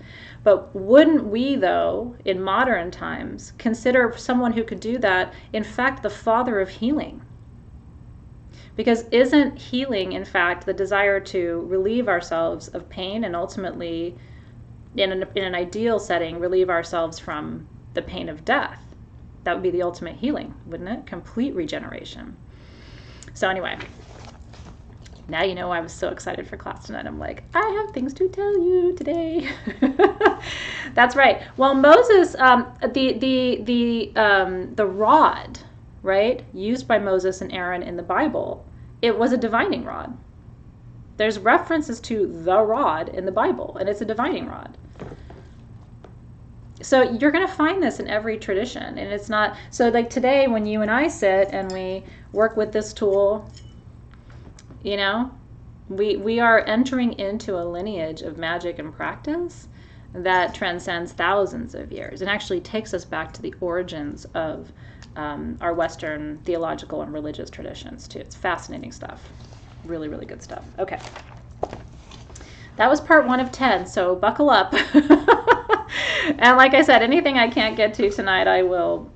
But wouldn't we, though, in modern times, consider someone who could do that, in fact, the father of healing? Because isn't healing, in fact, the desire to relieve ourselves of pain and ultimately, in an ideal setting, relieve ourselves from the pain of death? That would be the ultimate healing, wouldn't it? Complete regeneration. So anyway, now you know why I was so excited for class tonight. I'm like, I have things to tell you today. That's right. Well, Moses, the rod, right, used by Moses and Aaron in the Bible, it was a divining rod. There's references to the rod in the Bible, and it's a divining rod. So you're going to find this in every tradition, and it's not, so like today when you and I sit and we work with this tool, we are entering into a lineage of magic and practice that transcends thousands of years and actually takes us back to the origins of our Western theological and religious traditions too. It's fascinating stuff. Really, really good stuff. Okay. That was part 1 of 10, so buckle up. And like I said, anything I can't get to tonight, I will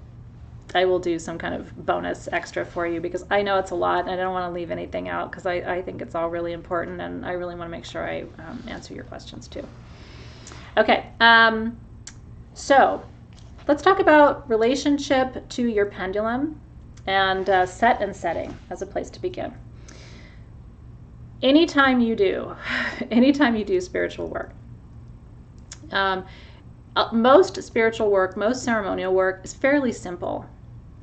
do some kind of bonus extra for you, because I know it's a lot and I don't want to leave anything out, because I think it's all really important, and I really want to make sure I answer your questions too. Okay, so let's talk about relationship to your pendulum and set and setting as a place to begin. Anytime you do spiritual work, most spiritual work, most ceremonial work is fairly simple.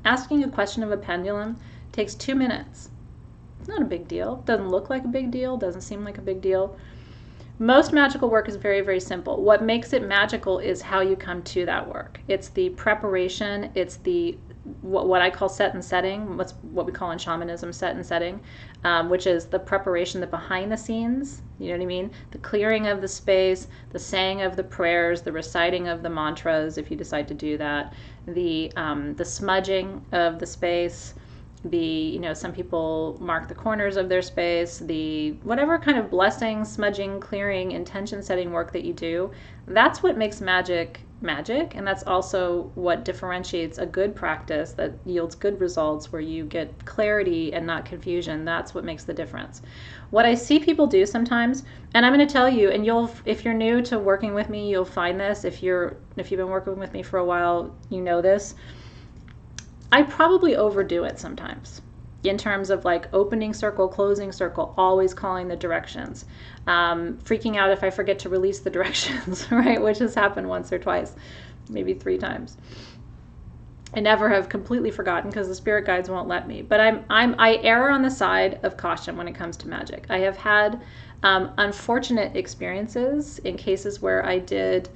Asking a question of a pendulum takes 2 minutes. It's not a big deal. Doesn't look like a big deal. Doesn't seem like a big deal. Most magical work is very, very simple. What makes it magical is how you come to that work. It's the preparation. It's the what I call set and setting, what we call in shamanism set and setting, which is the preparation, the behind the scenes, you know what I mean? The clearing of the space, the saying of the prayers, the reciting of the mantras, if you decide to do that, the smudging of the space, some people mark the corners of their space, the whatever kind of blessing, smudging, clearing, intention setting work that you do, that's what makes magic, and that's also what differentiates a good practice that yields good results where you get clarity and not confusion. That's what makes the difference. What I see people do sometimes, and I'm going to tell you, and if you're new to working with me, you'll find this. If you've been working with me for a while, you know this. I probably overdo it sometimes in terms of like opening circle, closing circle, always calling the directions, freaking out if I forget to release the directions, right? Which has happened once or twice, maybe 3 times. I never have completely forgotten because the spirit guides won't let me. But I err on the side of caution when it comes to magic. I have had unfortunate experiences in cases where I did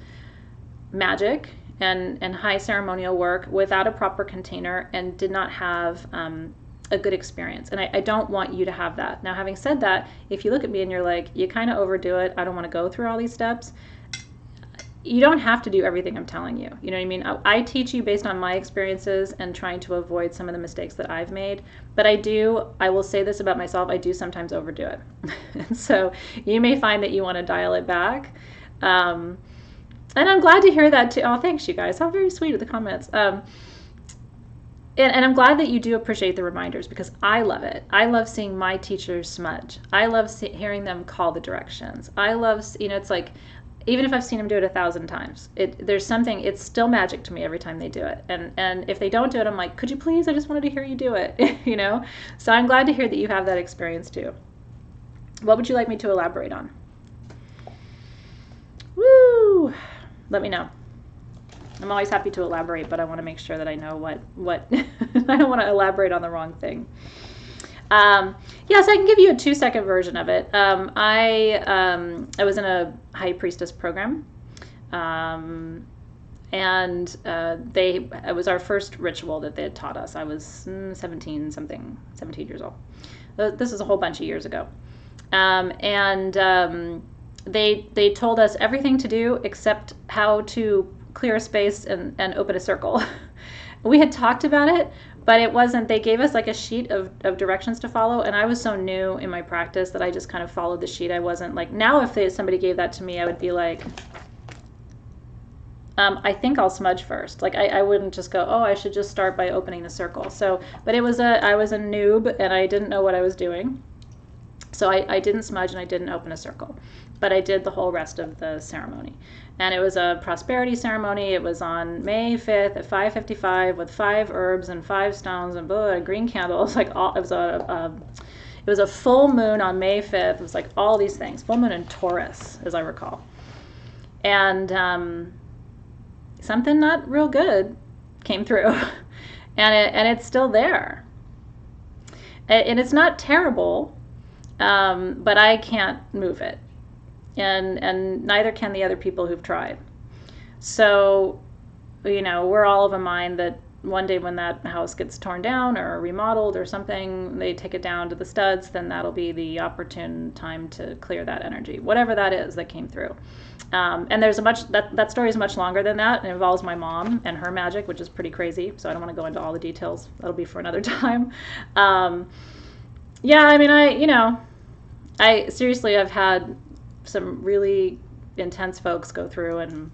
magic and high ceremonial work without a proper container and did not have a good experience. And I don't want you to have that. Now, having said that, if you look at me and you're like, you kind of overdo it, I don't want to go through all these steps, you don't have to do everything I'm telling you. You know what I mean? I teach you based on my experiences and trying to avoid some of the mistakes that I've made. But I will say this about myself, I do sometimes overdo it. And so you may find that you want to dial it back. And I'm glad to hear that too. Oh, thanks, you guys. How very sweet of the comments. And I'm glad that you do appreciate the reminders, because I love it. I love seeing my teachers smudge. I love hearing them call the directions. I love, it's like, even if I've seen them do it 1,000 times, there's something, it's still magic to me every time they do it. And if they don't do it, I'm like, could you please? I just wanted to hear you do it, So I'm glad to hear that you have that experience too. What would you like me to elaborate on? Woo! Let me know. I'm always happy to elaborate, but I want to make sure that I know what I don't want to elaborate on the wrong thing. Yes, I can give you a 2-second version of it. I was in a high priestess program, and it was our first ritual that they had taught us. I was 17 years old. This is a whole bunch of years ago, they told us everything to do except how to clear a space and open a circle. We had talked about it, but it wasn't, they gave us like a sheet of directions to follow, and I was so new in my practice that I just kind of followed the sheet. I wasn't like, now if somebody gave that to me, I would be like, I think I'll smudge first. Like I wouldn't just go, oh, I should just start by opening the circle. So, but I was a noob and I didn't know what I was doing. So I didn't smudge and I didn't open a circle, but I did the whole rest of the ceremony. And it was a prosperity ceremony. It was on May 5th at 5:55 with 5 herbs and 5 stones and a green candle. It was like it was a full moon on May 5th. It was like all these things. Full moon in Taurus, as I recall. And something not real good came through, and it's still there. And it's not terrible, but I can't move it. And neither can the other people who've tried. So, we're all of a mind that one day when that house gets torn down or remodeled or something, they take it down to the studs, then that'll be the opportune time to clear that energy, whatever that is that came through. And there's that story is much longer than that. It involves my mom and her magic, which is pretty crazy. So I don't want to go into all the details. That'll be for another time. Yeah, I mean, I seriously, I've had some really intense folks go through, and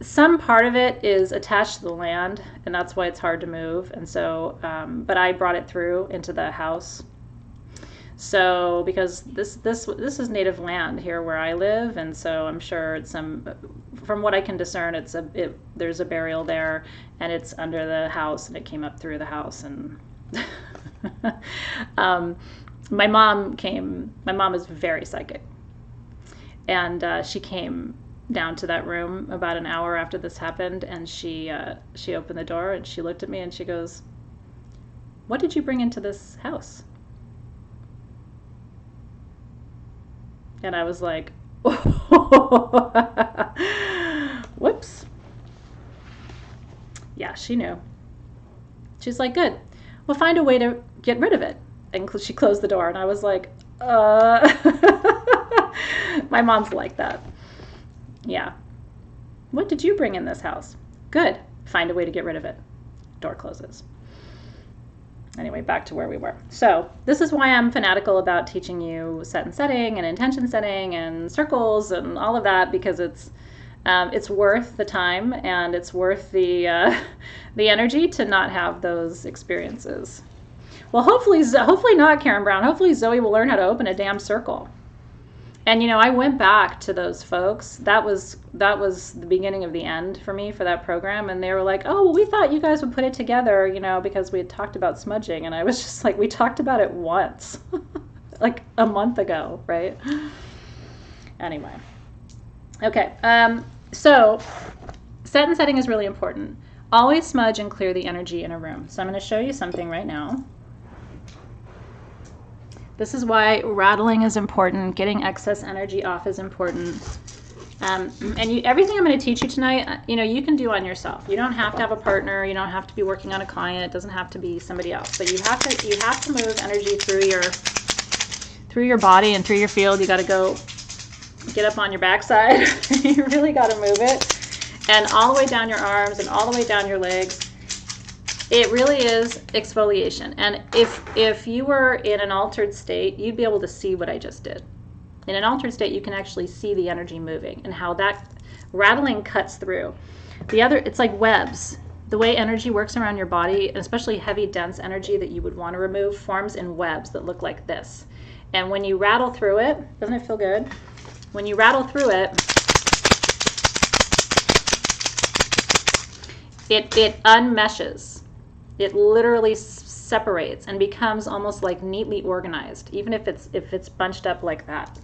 some part of it is attached to the land, and that's why it's hard to move. And so, but I brought it through into the house. So because this is native land here where I live, and so I'm sure from what I can discern, there's a burial there, and it's under the house, and it came up through the house. And my mom is very psychic, and she came down to that room about an hour after this happened, and she opened the door and she looked at me and she goes, "What did you bring into this house?" And I was like, whoops. Yeah, she knew. She's like, "Good. We'll find a way to get rid of it." And she closed the door, and I was like, My mom's like that. Yeah. "What did you bring in this house?" "Good. Find a way to get rid of it." Door closes. Anyway, back to where we were. So this is why I'm fanatical about teaching you set and setting and intention setting and circles and all of that, because it's worth the time, and it's worth the energy to not have those experiences. Well, hopefully not, Karen Brown. Hopefully Zoe will learn how to open a damn circle. And I went back to those folks. That was the beginning of the end for me for that program. And they were like, "Oh, well, we thought you guys would put it together, because we had talked about smudging." And I was just like, we talked about it once, like a month ago, right? Anyway, okay. So set and setting is really important. Always smudge and clear the energy in a room. So I'm going to show you something right now. This is why rattling is important. Getting excess energy off is important. And everything I'm going to teach you tonight, you can do on yourself. You don't have to have a partner. You don't have to be working on a client. It doesn't have to be somebody else. But you have to move energy through your body and through your field. You got to go get up on your backside. You really got to move it, and all the way down your arms and all the way down your legs. It really is exfoliation. And if you were in an altered state, you'd be able to see what I just did. In an altered state, you can actually see the energy moving and how that rattling cuts through. The other, it's like webs. The way energy works around your body, and especially heavy, dense energy that you would want to remove, forms in webs that look like this. And when you rattle through it, doesn't it feel good? When you rattle through it, it unmeshes. It literally separates and becomes almost like neatly organized, even if it's bunched up like that.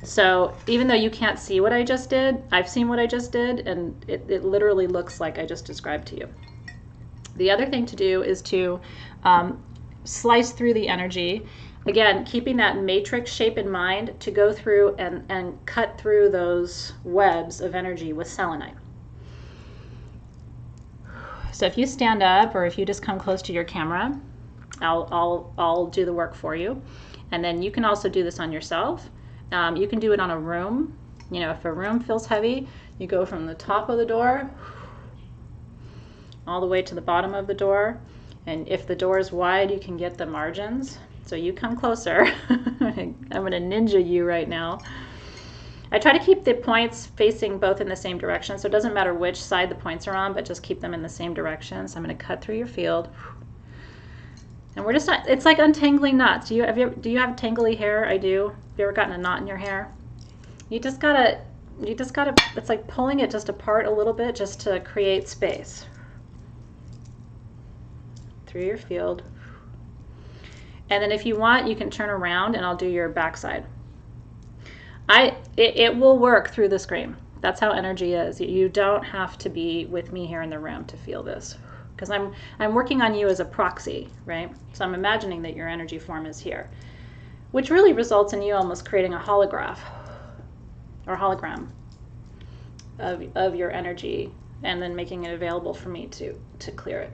So even though you can't see what I just did, I've seen what I just did, and it literally looks like I just described to you. The other thing to do is to slice through the energy. Again, keeping that matrix shape in mind, to go through and cut through those webs of energy with selenite. So if you stand up, or if you just come close to your camera, I'll do the work for you. And then you can also do this on yourself. You can do it on a room. You know, if a room feels heavy, you go from the top of the door all the way to the bottom of the door. And if the door is wide, you can get the margins. So you come closer. I'm going to ninja you right now. I try to keep the points facing both in the same direction, so it doesn't matter which side the points are on, but just keep them in the same direction. So I'm going to cut through your field. And we're just not, it's like untangling knots. Do you have tangly hair? I do. Have you ever gotten a knot in your hair? You just gotta, it's like pulling it just apart a little bit just to create space. Through your field. And then if you want, you can turn around and I'll do your backside. It will work through the screen. That's how energy is. You don't have to be with me here in the room to feel this, because I'm working on you as a proxy, right? So I'm imagining that your energy form is here, which really results in you almost creating a holograph or hologram of your energy, and then making it available for me to clear it.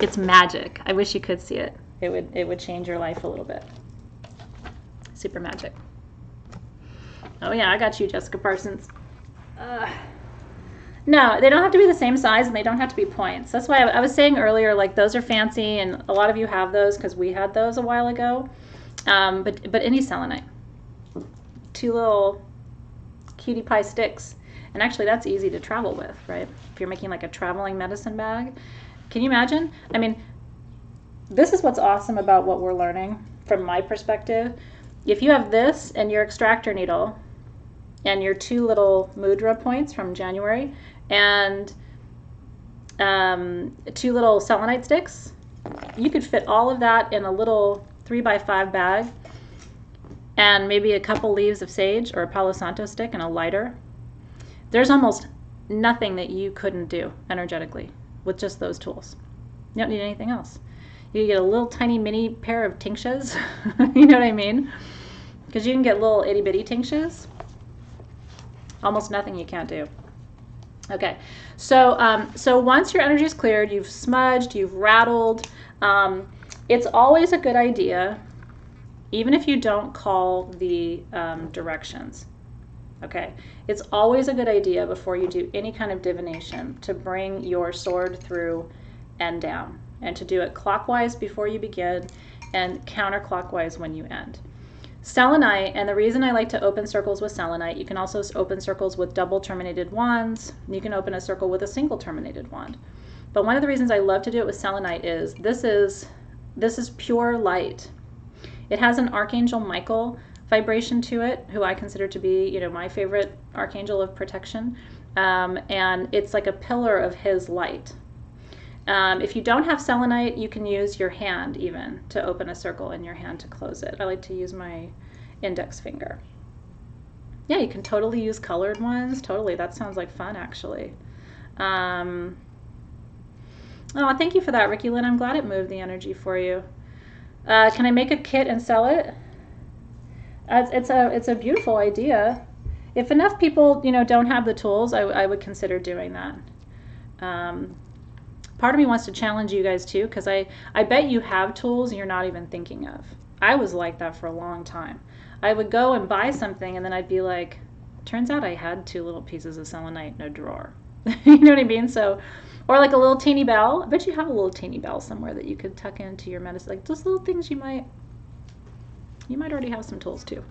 It's magic. I wish you could see it. It would change your life a little bit. Super magic. Oh yeah, I got you, Jessica Parsons. No, they don't have to be the same size, and they don't have to be points. That's why I was saying earlier, like, those are fancy, and a lot of you have those because we had those a while ago. But any selenite. 2 little cutie pie sticks. And actually, that's easy to travel with, right? If you're making like a traveling medicine bag. Can you imagine? I mean, this is what's awesome about what we're learning from my perspective. If you have this and your extractor needle and your 2 little mudra points from January and 2 little selenite sticks, you could fit all of that in a little 3x5 bag, and maybe a couple leaves of sage or a Palo Santo stick and a lighter. There's almost nothing that you couldn't do energetically with just those tools. You don't need anything else. You get a little tiny mini pair of tinctures. You know what I mean? Because you can get little itty bitty tinctures. Almost nothing you can't do. Okay, so so once your energy is cleared, you've smudged, you've rattled. It's always a good idea, even if you don't call the directions. Okay, it's always a good idea before you do any kind of divination to bring your sword through and down, and to do it clockwise before you begin and counterclockwise when you end. Selenite, and the reason I like to open circles with selenite, you can also open circles with double terminated wands. You can open a circle with a single terminated wand. But one of the reasons I love to do it with selenite is this is pure light. It has an Archangel Michael vibration to it, who I consider to be, you know, my favorite archangel of protection, and it's like a pillar of his light. If you don't have selenite, you can use your hand even to open a circle, and your hand to close it. I like to use my index finger. Yeah, you can totally use colored ones. Totally, that sounds like fun, actually. Oh, thank you for that, Ricky Lynn. I'm glad it moved the energy for you. Can I make a kit and sell it? It's a beautiful idea. If enough people, you know, don't have the tools, I would consider doing that. Part of me wants to challenge you guys too, because I bet you have tools you're not even thinking of. I was like that for a long time. I would go and buy something, and then I'd be like, turns out I had 2 little pieces of selenite in a drawer. You know what I mean? So, or like a little teeny bell. I bet you have a little teeny bell somewhere that you could tuck into your medicine. Like those little things you might already have some tools too.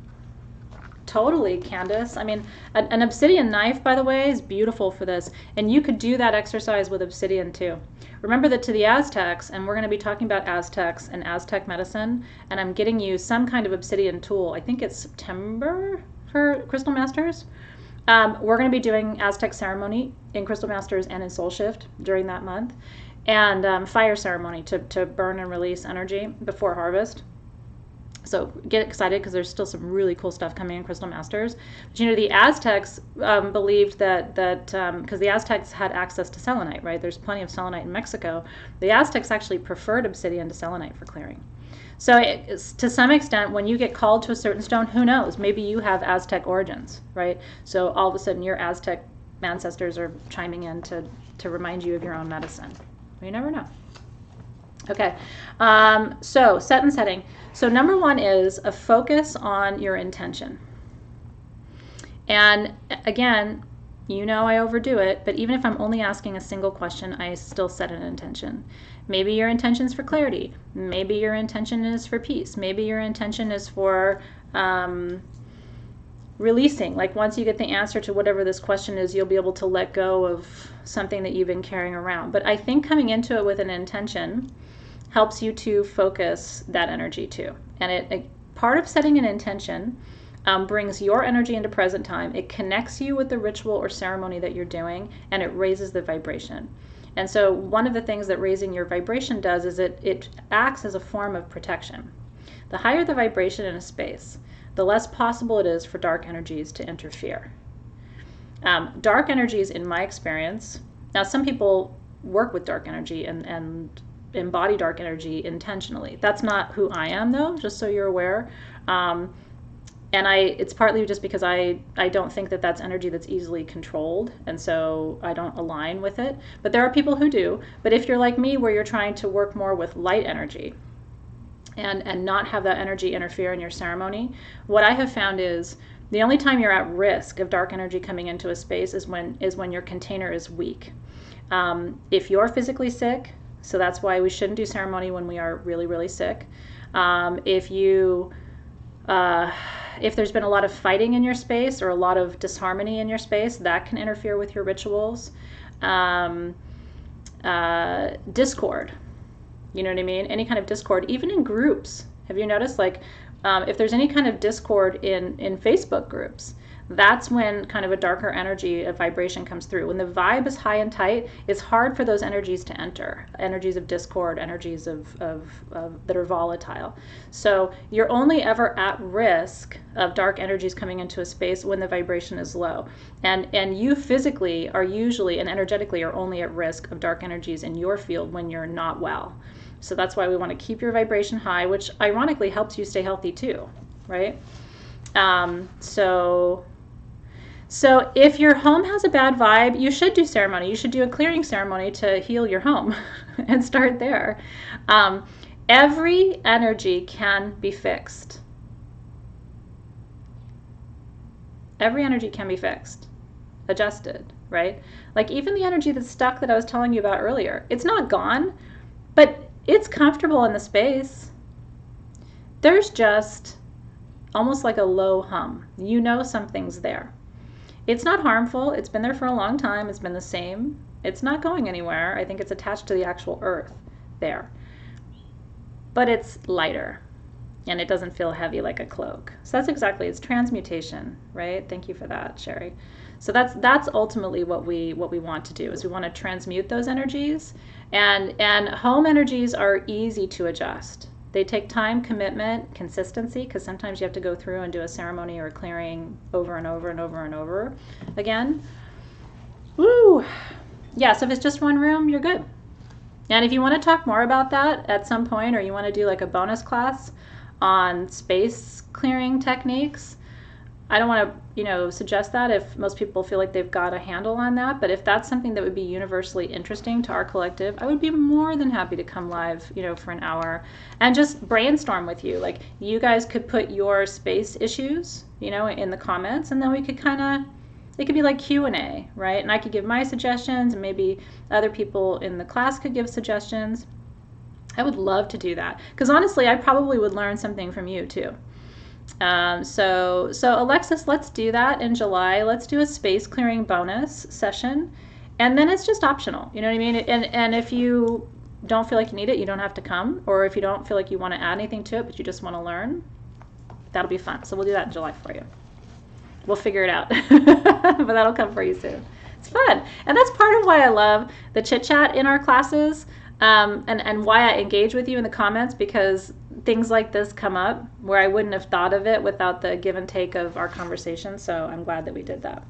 Totally, Candace. I mean, an obsidian knife, by the way, is beautiful for this. And you could do that exercise with obsidian too. Remember that to the Aztecs, and we're going to be talking about Aztecs and Aztec medicine, and I'm getting you some kind of obsidian tool. I think it's September for Crystal Masters. We're going to be doing Aztec ceremony in Crystal Masters and in Soul Shift during that month, and fire ceremony to burn and release energy before harvest. So get excited because there's still some really cool stuff coming in Crystal Masters. But you know, the Aztecs believed that because the Aztecs had access to selenite, right? There's plenty of selenite in Mexico. The Aztecs actually preferred obsidian to selenite for clearing. So to some extent, when you get called to a certain stone, who knows? Maybe you have Aztec origins, right? So all of a sudden your Aztec ancestors are chiming in to remind you of your own medicine. You never know. Okay, so set and setting. So number one is a focus on your intention. And again, you know I overdo it, but even if I'm only asking a single question, I still set an intention. Maybe your intention is for clarity. Maybe your intention is for peace. Maybe your intention is for releasing. Like once you get the answer to whatever this question is, you'll be able to let go of something that you've been carrying around. But I think coming into it with an intention helps you to focus that energy too. And part of setting an intention brings your energy into present time. It connects you with the ritual or ceremony that you're doing, and it raises the vibration. And so one of the things that raising your vibration does is it acts as a form of protection. The higher the vibration in a space, the less possible it is for dark energies to interfere. Dark energies, in my experience, now some people work with dark energy and embody dark energy intentionally. That's not who I am, though, just so you're aware. And it's partly just because I don't think that that's energy that's easily controlled, and so I don't align with it. But there are people who do. But if you're like me, where you're trying to work more with light energy and not have that energy interfere in your ceremony, what I have found is the only time you're at risk of dark energy coming into a space is when your container is weak. If you're physically sick, so that's why we shouldn't do ceremony when we are really, really sick. If there's been a lot of fighting in your space or a lot of disharmony in your space, that can interfere with your rituals. Discord, you know what I mean? Any kind of discord, even in groups. Have you noticed, like, if there's any kind of discord in Facebook groups, that's when kind of a darker energy of vibration comes through. When the vibe is high and tight, it's hard for those energies to enter. Energies of discord, energies of that are volatile. So you're only ever at risk of dark energies coming into a space when the vibration is low. And you physically are usually and energetically are only at risk of dark energies in your field when you're not well. So that's why we want to keep your vibration high, which ironically helps you stay healthy too, right? So if your home has a bad vibe, you should do ceremony. You should do a clearing ceremony to heal your home and start there. Every energy can be fixed. Every energy can be fixed, adjusted, right? Like even the energy that's stuck that I was telling you about earlier, it's not gone, but it's comfortable in the space. There's just almost like a low hum. You know something's there. It's not harmful. It's been there for a long time. It's been the same. It's not going anywhere. I think it's attached to the actual earth there. But it's lighter and it doesn't feel heavy like a cloak. So that's exactly, it's transmutation, right? Thank you for that, Sherry. So that's ultimately what we want to do, is we want to transmute those energies, and home energies are easy to adjust. They take time, commitment, consistency, because sometimes you have to go through and do a ceremony or a clearing over and over and over and over again. Woo! Yeah, so if it's just one room, you're good. And if you want to talk more about that at some point, or you want to do like a bonus class on space clearing techniques, I don't want to, suggest that if most people feel like they've got a handle on that. But if that's something that would be universally interesting to our collective, I would be more than happy to come live, for an hour and just brainstorm with you. Like you guys could put your space issues, in the comments, and then we could kind of It could be like Q&A, right? And I could give my suggestions, and maybe other people in the class could give suggestions. I would love to do that, because honestly, I probably would learn something from you too. So Alexis, let's do that in July. Let's do a space clearing bonus session, and then it's just optional. You know what I mean? And if you don't feel like you need it, you don't have to come. Or if you don't feel like you want to add anything to it, but you just want to learn, that'll be fun. So we'll do that in July for you. We'll figure it out, but that'll come for you soon. It's fun, and that's part of why I love the chit chat in our classes, and why I engage with you in the comments, because things like this come up where I wouldn't have thought of it without the give and take of our conversation. So I'm glad that we did that.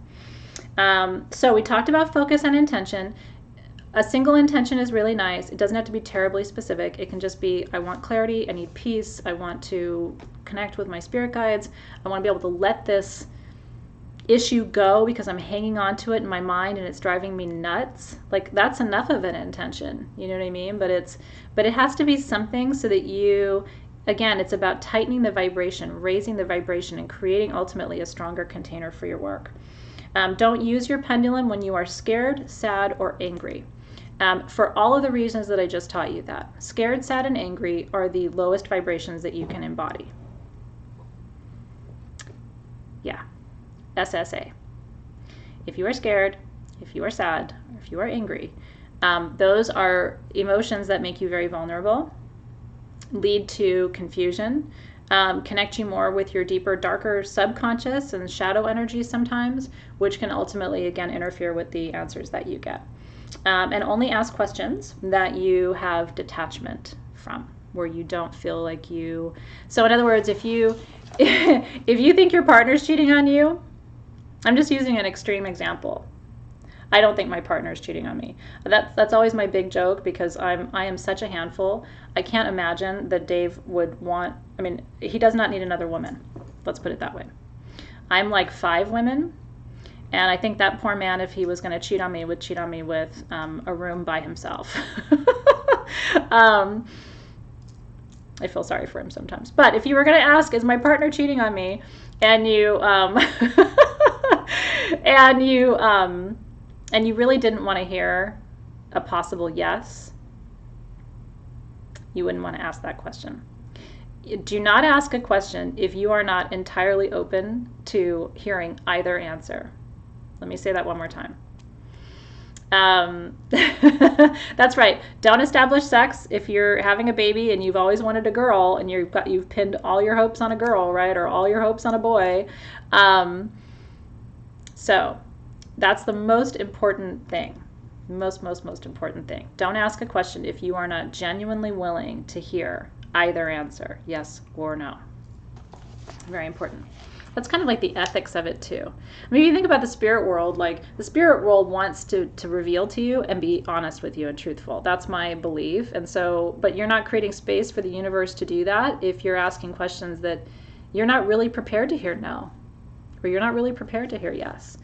So we talked about focus and intention. A single intention is really nice. It doesn't have to be terribly specific. It can just be, I want clarity, I need peace, I want to connect with my spirit guides, I want to be able to let this issue go because I'm hanging on to it in my mind and it's driving me nuts. Like, that's enough of an intention, you know what I mean? But it has to be something so that you, again, it's about tightening the vibration, raising the vibration, and creating ultimately a stronger container for your work. Don't use your pendulum when you are scared, sad, or angry. For all of the reasons that I just taught you that. Scared, sad, and angry are the lowest vibrations that you can embody. Yeah. SSA. If you are scared, if you are sad, or if you are angry, those are emotions that make you very vulnerable, lead to confusion, connect you more with your deeper, darker subconscious and shadow energy sometimes, which can ultimately, again, interfere with the answers that you get. And only ask questions that you have detachment from, where you don't feel like you... So in other words, if you think your partner's cheating on you, I'm just using an extreme example. I don't think my partner's cheating on me. That's always my big joke, because I am such a handful. I can't imagine that Dave would want... I mean, he does not need another woman. Let's put it that way. I'm like 5 women, and I think that poor man, if he was going to cheat on me, would cheat on me with a room by himself. I feel sorry for him sometimes. But if you were going to ask, is my partner cheating on me, and you and you really didn't want to hear a possible yes, you wouldn't want to ask that question. Do not ask a question if you are not entirely open to hearing either answer. Let me say that one more time. That's right. Don't establish sex if you're having a baby and you've always wanted a girl and you've pinned all your hopes on a girl, right? Or all your hopes on a boy. So that's the most important thing. Most important thing. Don't ask a question if you are not genuinely willing to hear either answer, yes or no. Very important. That's kind of like the ethics of it too. I mean, if you think about the spirit world, like the spirit world wants to reveal to you and be honest with you and truthful. That's my belief. And so, but you're not creating space for the universe to do that if you're asking questions that you're not really prepared to hear no, or you're not really prepared to hear yes.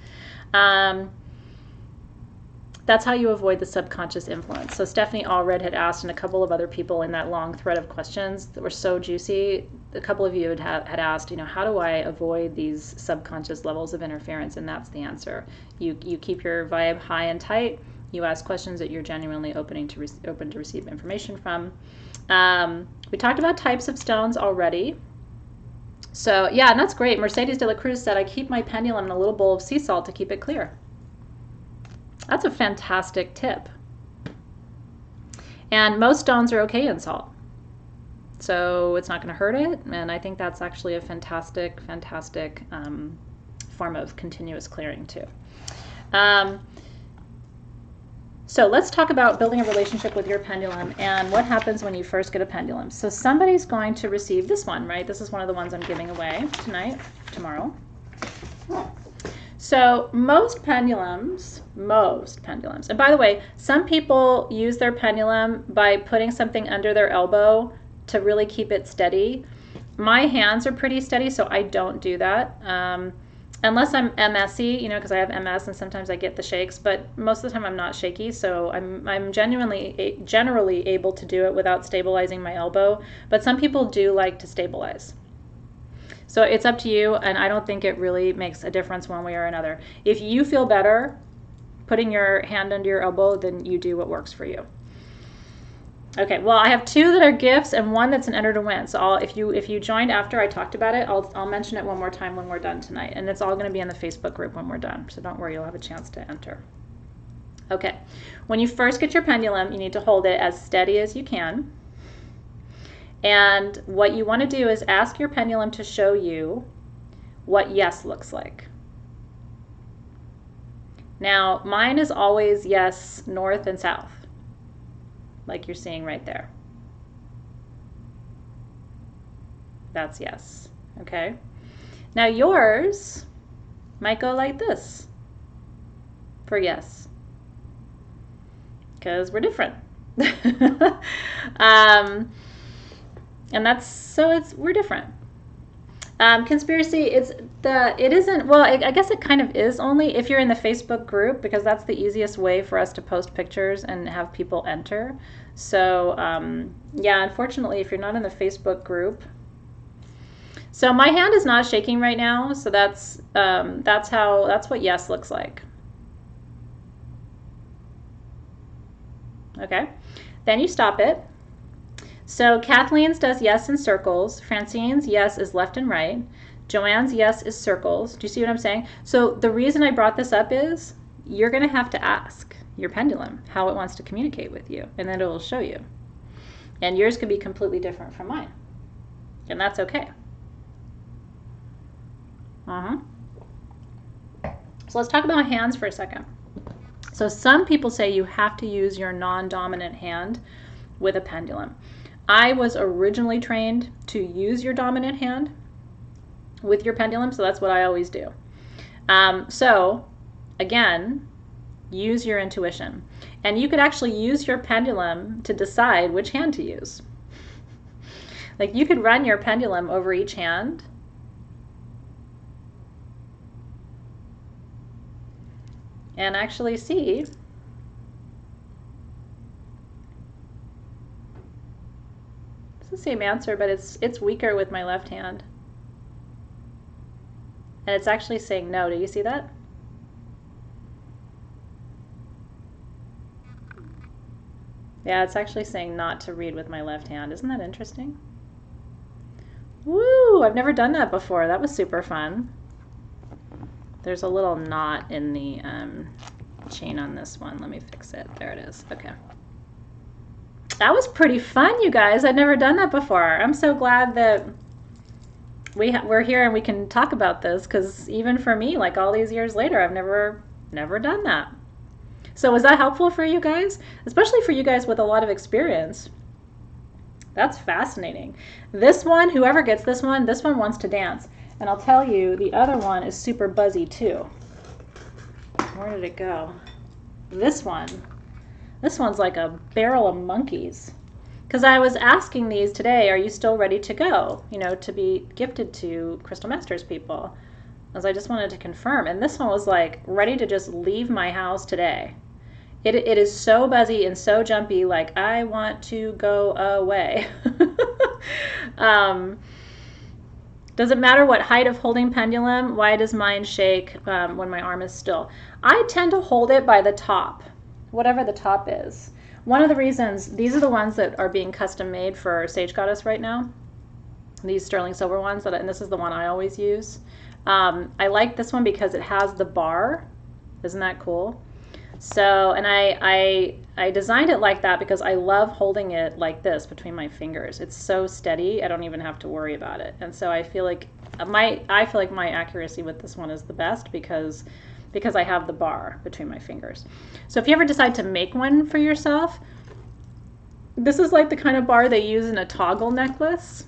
That's how you avoid the subconscious influence. So Stephanie Allred had asked, and a couple of other people in that long thread of questions that were so juicy, a couple of you had asked, how do I avoid these subconscious levels of interference? And that's the answer. You keep your vibe high and tight. You ask questions that you're genuinely open to receive information from. We talked about types of stones already. So yeah, and that's great. Mercedes de la Cruz said, I keep my pendulum in a little bowl of sea salt to keep it clear. That's a fantastic tip. And most stones are okay in salt, so it's not going to hurt it. And I think that's actually a fantastic form of continuous clearing too. So let's talk about building a relationship with your pendulum and what happens when you first get a pendulum. So somebody's going to receive this one, right? This is one of the ones I'm giving away tomorrow. So most pendulums, and by the way, some people use their pendulum by putting something under their elbow to really keep it steady. My hands are pretty steady, so I don't do that. Unless I'm MSy, because I have MS and sometimes I get the shakes, but most of the time I'm not shaky, so I'm generally able to do it without stabilizing my elbow, but some people do like to stabilize. So it's up to you, and I don't think it really makes a difference one way or another. If you feel better putting your hand under your elbow, then you do what works for you. Okay, well, I have 2 that are gifts and 1 that's an enter to win. So if you joined after I talked about it, I'll mention it one more time when we're done tonight. And it's all going to be in the Facebook group when we're done. So don't worry, you'll have a chance to enter. Okay, when you first get your pendulum, you need to hold it as steady as you can. And what you want to do is ask your pendulum to show you what yes looks like. Now, mine is always yes, north and south, like you're seeing right there. That's yes, okay? Now yours might go like this for yes, because we're different. And we're different. Conspiracy, it isn't, well, I guess it kind of is only if you're in the Facebook group, because that's the easiest way for us to post pictures and have people enter. So, yeah, unfortunately, if you're not in the Facebook group. So my hand is not shaking right now, so that's what yes looks like. Okay, then you stop it. So Kathleen's does yes in circles. Francine's yes is left and right. Joanne's yes is circles. Do you see what I'm saying? So the reason I brought this up is you're going to have to ask your pendulum how it wants to communicate with you, and then it will show you. And yours could be completely different from mine, and that's okay. So let's talk about hands for a second. So some people say you have to use your non-dominant hand with a pendulum. I was originally trained to use your dominant hand with your pendulum, so that's what I always do. So again, use your intuition. And you could actually use your pendulum to decide which hand to use. Like you could run your pendulum over each hand and actually see it's the same answer, but it's weaker with my left hand. And it's actually saying no. Do you see that? Yeah, it's actually saying not to read with my left hand. Isn't that interesting? Woo! I've never done that before. That was super fun. There's a little knot in the chain on this one. Let me fix it. There it is. Okay. That was pretty fun, you guys. I'd never done that before. I'm so glad that we're here and we can talk about this, because even for me, like all these years later, I've never done that. So was that helpful for you guys? Especially for you guys with a lot of experience. That's fascinating. This one, whoever gets this one wants to dance. And I'll tell you, the other one is super buzzy too. Where did it go? This one's like a barrel of monkeys. Because I was asking these today, are you still ready to go? You know, to be gifted to Crystal Masters people. As I just wanted to confirm. And this one was like ready to just leave my house today. It is so buzzy and so jumpy, like I want to go away. Does it matter what height of holding pendulum? Why does mine shake when my arm is still? I tend to hold it by the top, whatever the top is. One of the reasons, these are the ones that are being custom made for Sage Goddess right now. These sterling silver ones, and this is the one I always use. I like this one because it has the bar. Isn't that cool? So, and I designed it like that because I love holding it like this between my fingers. It's so steady, I don't even have to worry about it. And so I feel like my accuracy with this one is the best because I have the bar between my fingers. So if you ever decide to make one for yourself, this is like the kind of bar they use in a toggle necklace.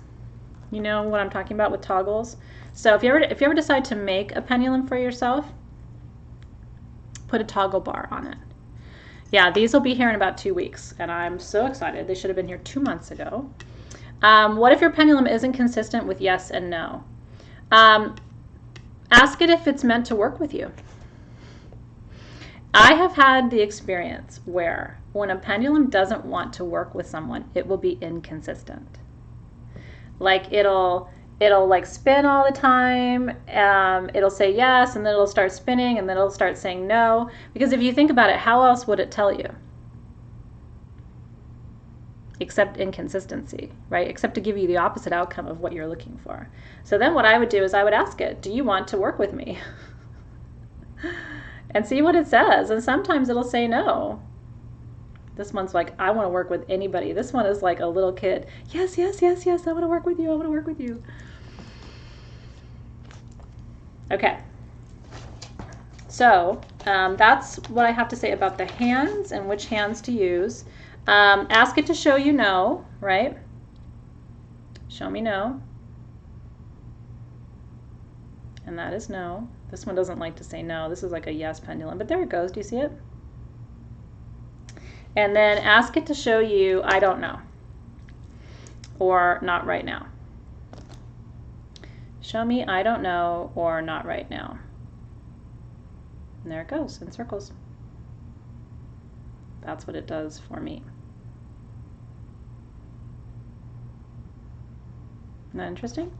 You know what I'm talking about with toggles? So if you ever decide to make a pendulum for yourself, put a toggle bar on it. Yeah, these will be here in about 2 weeks, and I'm so excited. They should have been here 2 months ago. What if your pendulum isn't consistent with yes and no? Ask it if it's meant to work with you. I have had the experience where when a pendulum doesn't want to work with someone, it will be inconsistent. Like it'll it'll like spin all the time. It'll say yes, and then it'll start spinning, and then it'll start saying no. Because if you think about it, how else would it tell you? Except inconsistency, right? Except to give you the opposite outcome of what you're looking for. So then what I would do is I would ask it, do you want to work with me? And see what it says. And sometimes it'll say no. This one's like, I want to work with anybody. This one is like a little kid. Yes, yes, yes, yes, I want to work with you. I want to work with you. Okay. So that's what I have to say about the hands and which hands to use. Ask it to show you no, right? Show me no. And that is no. This one doesn't like to say no. This is like a yes pendulum, but there it goes. Do you see it? And then ask it to show you I don't know, or not right now. Show me I don't know, or not right now. And there it goes in circles. That's what it does for me. Isn't that interesting?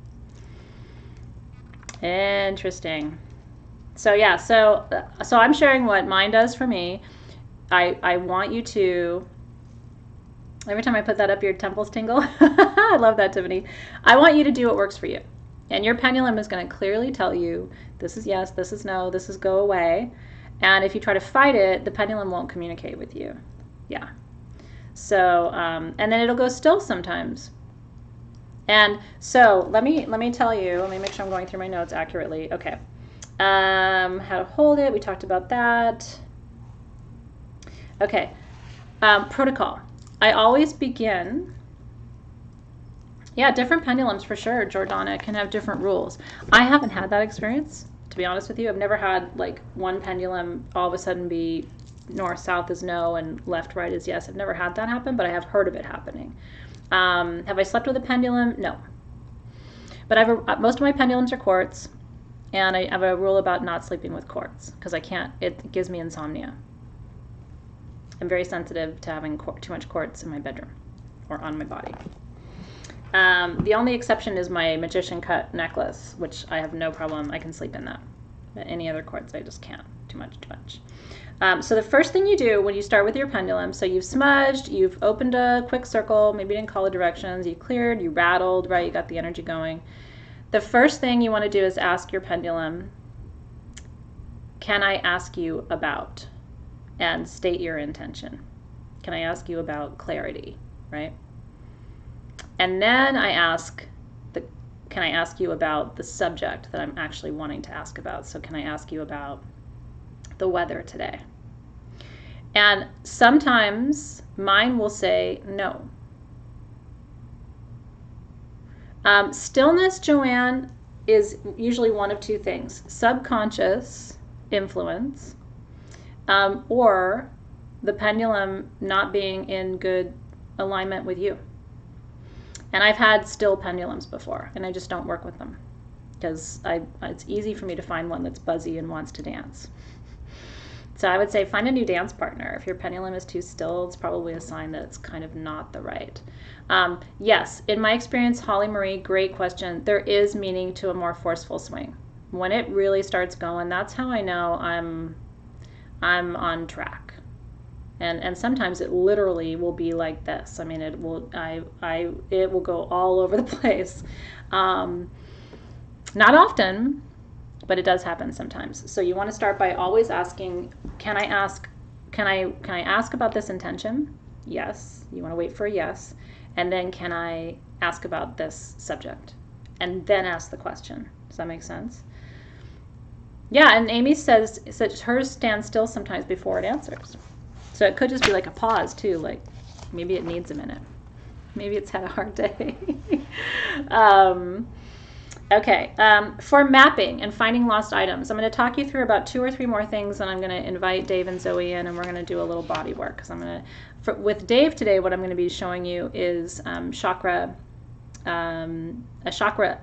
Interesting. So yeah, so I'm sharing what mine does for me. I want you to, every time I put that up, your temples tingle. I love that, Tiffany. I want you to do what works for you. And your pendulum is going to clearly tell you, this is yes, this is no, this is go away. And if you try to fight it, the pendulum won't communicate with you. Yeah. So, and then it'll go still sometimes. And so let me tell you, let me make sure I'm going through my notes accurately. Okay. How to hold it. We talked about that. Okay. Protocol. I always begin. Yeah, different pendulums for sure, Jordana, can have different rules. I haven't had that experience, to be honest with you. I've never had like one pendulum all of a sudden be north-south is no and left-right is yes. I've never had that happen, but I have heard of it happening. Have I slept with a pendulum? No. But most of my pendulums are quartz, and I have a rule about not sleeping with quartz because I can't, it gives me insomnia. I'm very sensitive to having too much quartz in my bedroom or on my body. The only exception is my magician cut necklace, which I have no problem. I can sleep in that. But any other quartz, I just can't. Too much. So the first thing you do when you start with your pendulum, so you've smudged, you've opened a quick circle, maybe you didn't call the directions, you cleared, you rattled, right? You got the energy going. The first thing you want to do is ask your pendulum, can I ask you about? And state your intention. Can I ask you about clarity, right? And then can I ask you about the subject that I'm actually wanting to ask about? So can I ask you about the weather today? And sometimes mine will say no. Stillness, Joanne, is usually one of two things: subconscious influence, or the pendulum not being in good alignment with you. And I've had still pendulums before, and I just don't work with them because it's easy for me to find one that's buzzy and wants to dance. So I would say find a new dance partner. If your pendulum is too still, it's probably a sign that it's kind of not the right. Yes, in my experience, Holly Marie, great question. There is meaning to a more forceful swing. When it really starts going, that's how I know I'm on track. And sometimes it literally will be like this. I mean, it will go all over the place. Not often, but it does happen sometimes. So you want to start by always asking, can I ask about this intention? Yes. You want to wait for a yes. And then can I ask about this subject? And then ask the question. Does that make sense? Yeah, and Amy says hers stands still sometimes before it answers. So it could just be like a pause too, like maybe it needs a minute. Maybe it's had a hard day. Okay, for mapping and finding lost items, I'm going to talk you through about 2 or 3 more things, and I'm going to invite Dave and Zoe in, and we're going to do a little body work. Because with Dave today, what I'm going to be showing you is a chakra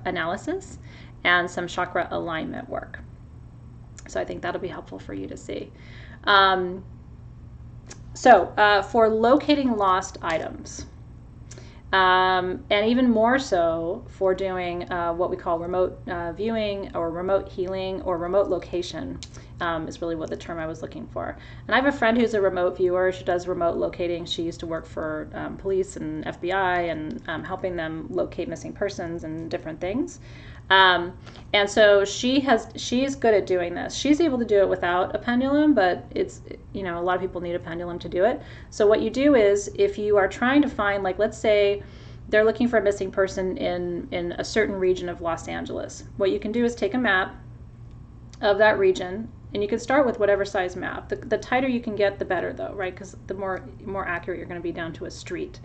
analysis and some chakra alignment work. So I think that'll be helpful for you to see. So for locating lost items, And even more so for doing what we call remote viewing or remote healing or remote location is really what the term I was looking for. And I have a friend who's a remote viewer. She does remote locating. She used to work for police and FBI and helping them locate missing persons and different things. And so she's good at doing this. She's able to do it without a pendulum, but it's, a lot of people need a pendulum to do it. So what you do is if you are trying to find, like, let's say they're looking for a missing person in a certain region of Los Angeles, what you can do is take a map of that region, and you can start with whatever size map. The tighter you can get, the better, though, right? Because the more accurate you're going to be down to a street.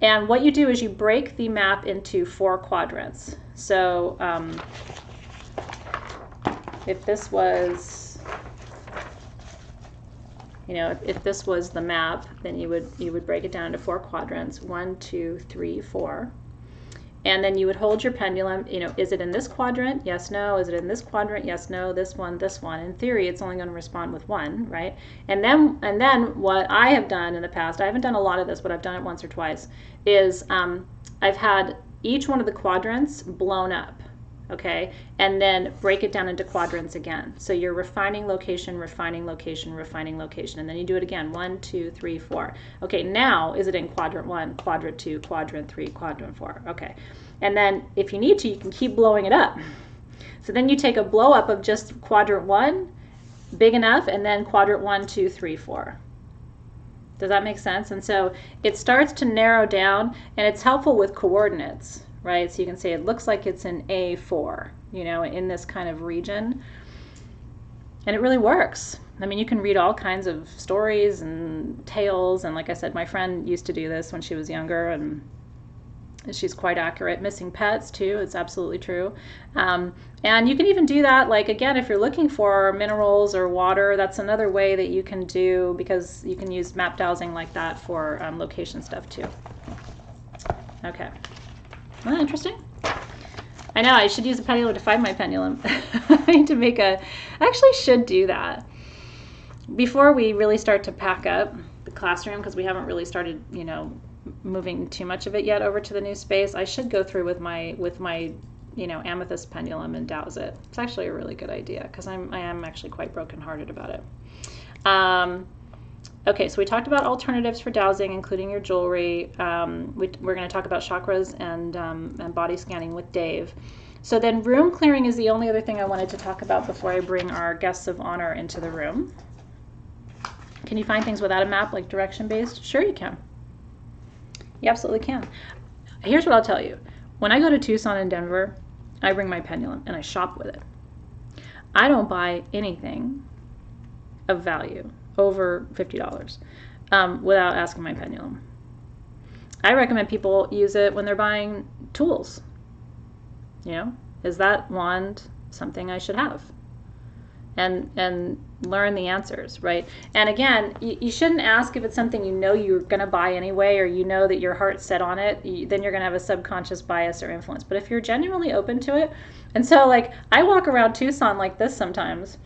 And what you do is you break the map into 4 quadrants. So if this was, if this was the map, then you would break it down into 4 quadrants, 1, 2, 3, 4. And then you would hold your pendulum, is it in this quadrant? Yes, no. Is it in this quadrant? Yes, no. This one, this one. In theory, it's only going to respond with 1, right? And then what I have done in the past, I haven't done a lot of this, but I've done it once or twice, is I've had each one of the quadrants blown up, okay? And then break it down into quadrants again. So you're refining location, refining location, refining location. And then you do it again, 1, 2, 3, 4. Okay, now is it in quadrant 1, quadrant 2, quadrant 3, quadrant 4? Okay. And then if you need to, you can keep blowing it up. So then you take a blow up of just quadrant 1, big enough, and then quadrant 1, 2, 3, 4. Does that make sense? And so it starts to narrow down, and it's helpful with coordinates, right? So you can say it looks like it's in A4, in this kind of region. And it really works. I mean, you can read all kinds of stories and tales. And like I said, my friend used to do this when she was younger, and she's quite accurate. Missing pets, too. It's absolutely true. And you can even do that, like, again, if you're looking for minerals or water, that's another way that you can do, because you can use map dowsing like that for location stuff, too. Okay. Isn't that interesting? I know, I should use a pendulum to find my pendulum. I need to I actually should do that. Before we really start to pack up the classroom, because we haven't really started, moving too much of it yet over to the new space, I should go through with my amethyst pendulum and dowse it. It's actually a really good idea, because I am actually quite brokenhearted about it. Okay, so we talked about alternatives for dowsing, including your jewelry. We're going to talk about chakras and body scanning with Dave. So then room clearing is the only other thing I wanted to talk about before I bring our guests of honor into the room. Can you find things without a map, like direction-based? Sure you can. You absolutely can. Here's what I'll tell you. When I go to Tucson and Denver, I bring my pendulum and I shop with it. I don't buy anything of value over $50 without asking my pendulum. I recommend people use it when they're buying tools. Is that wand something I should have? And learn the answers, right? And again, you shouldn't ask if it's something you're going to buy anyway, or that your heart's set on it. Then you're going to have a subconscious bias or influence. But if you're genuinely open to it, and so like I walk around Tucson like this sometimes,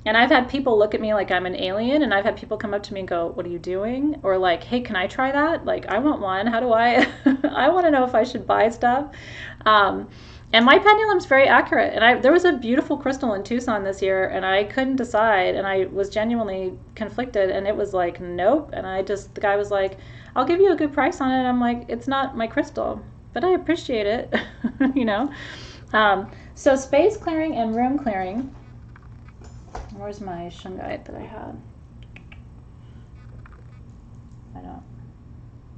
and I've had people look at me like I'm an alien, and I've had people come up to me and go, "What are you doing?" Or like, "Hey, can I try that? Like, I want one. How do I?" I want to know if I should buy stuff. And my pendulum's very accurate. And there was a beautiful crystal in Tucson this year, and I couldn't decide, and I was genuinely conflicted, and it was like, nope. And the guy was like, "I'll give you a good price on it." I'm like, "It's not my crystal, but I appreciate it." So space clearing and room clearing. Where's my shungite that I had?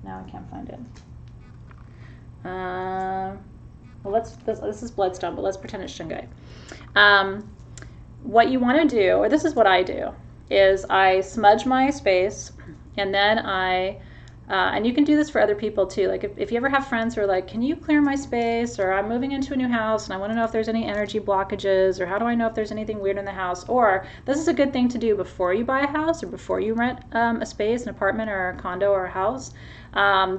Now I can't find it. Well, this is bloodstone, but let's pretend it's shungite. What you want to do, or this is what I do, is I smudge my space, and then and you can do this for other people too. Like if you ever have friends who are like, "Can you clear my space?" Or "I'm moving into a new house and I want to know if there's any energy blockages," or "How do I know if there's anything weird in the house?" Or this is a good thing to do before you buy a house or before you rent a space, an apartment or a condo or a house,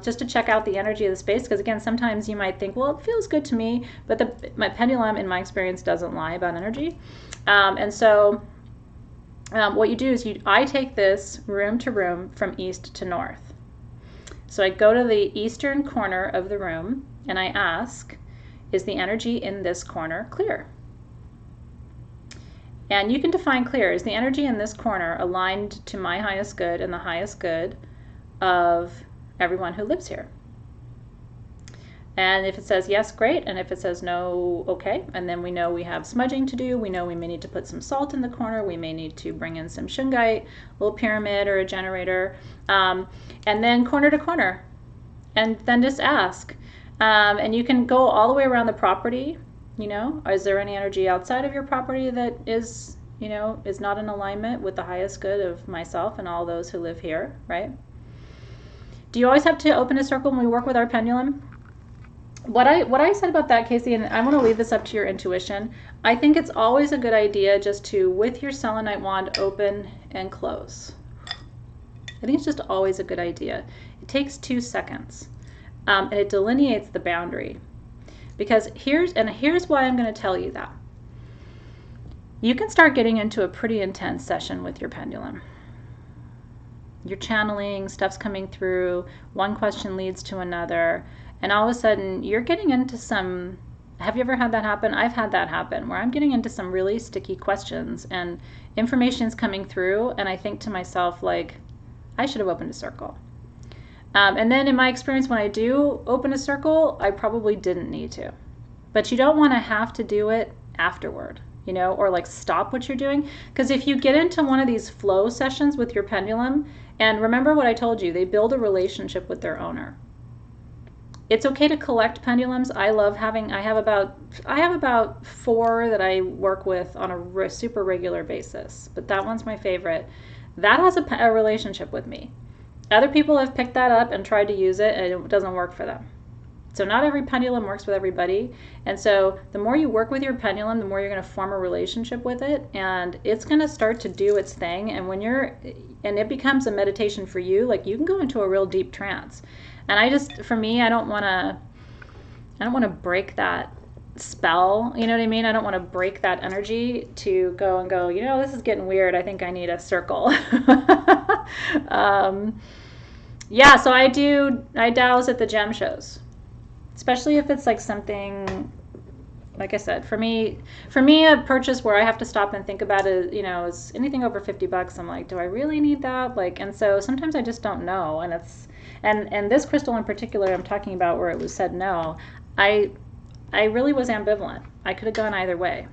just to check out the energy of the space. Because again, sometimes you might think, well, it feels good to me, but my pendulum, in my experience, doesn't lie about energy. And so what you do is I take this room to room from east to north. So I go to the eastern corner of the room and I ask, is the energy in this corner clear? And you can define clear. Is the energy in this corner aligned to my highest good and the highest good of everyone who lives here? And if it says yes, great. And if it says no, okay. And then we know we have smudging to do. We know we may need to put some salt in the corner. We may need to bring in some shungite, a little pyramid or a generator. And then corner to corner. And then just ask. And you can go all the way around the property. You know, is there any energy outside of your property that is, you know, is not in alignment with the highest good of myself and all those who live here, right? Do you always have to open a circle when we work with our pendulum? What I said about that, Casey, and I want to leave this up to your intuition, I think it's always a good idea just to, with your selenite wand, open and close. I think it's just always a good idea. It takes 2 seconds, and it delineates the boundary. Because here's why I'm going to tell you that. You can start getting into a pretty intense session with your pendulum. You're channeling, stuff's coming through, one question leads to another, and all of a sudden you're getting into some, have you ever had that happen? I've had that happen, where I'm getting into some really sticky questions and information's coming through, and I think to myself, like, I should have opened a circle. And then in my experience, when I do open a circle, I probably didn't need to. But you don't want to have to do it afterward, you know, or like stop what you're doing. Because if you get into one of these flow sessions with your pendulum, and remember what I told you, they build a relationship with their owner. It's okay to collect pendulums. I have about 4 that I work with on a super regular basis, but that one's my favorite. That has a relationship with me. Other people have picked that up and tried to use it, and it doesn't work for them. So not every pendulum works with everybody. And so the more you work with your pendulum, the more you're going to form a relationship with it, and it's going to start to do its thing. And and it becomes a meditation for you, like you can go into a real deep trance. And for me, I don't want to break that spell, you know what I mean? I don't want to break that energy to go, you know, this is getting weird. I think I need a circle. Yeah, so I dowse at the gem shows, especially if it's like something, like I said, for me, a purchase where I have to stop and think about it, you know, is anything over $50. I'm like, do I really need that? Like, and so sometimes I just don't know. And and this crystal in particular I'm talking about, where it was said no, I really was ambivalent. I could have gone either way.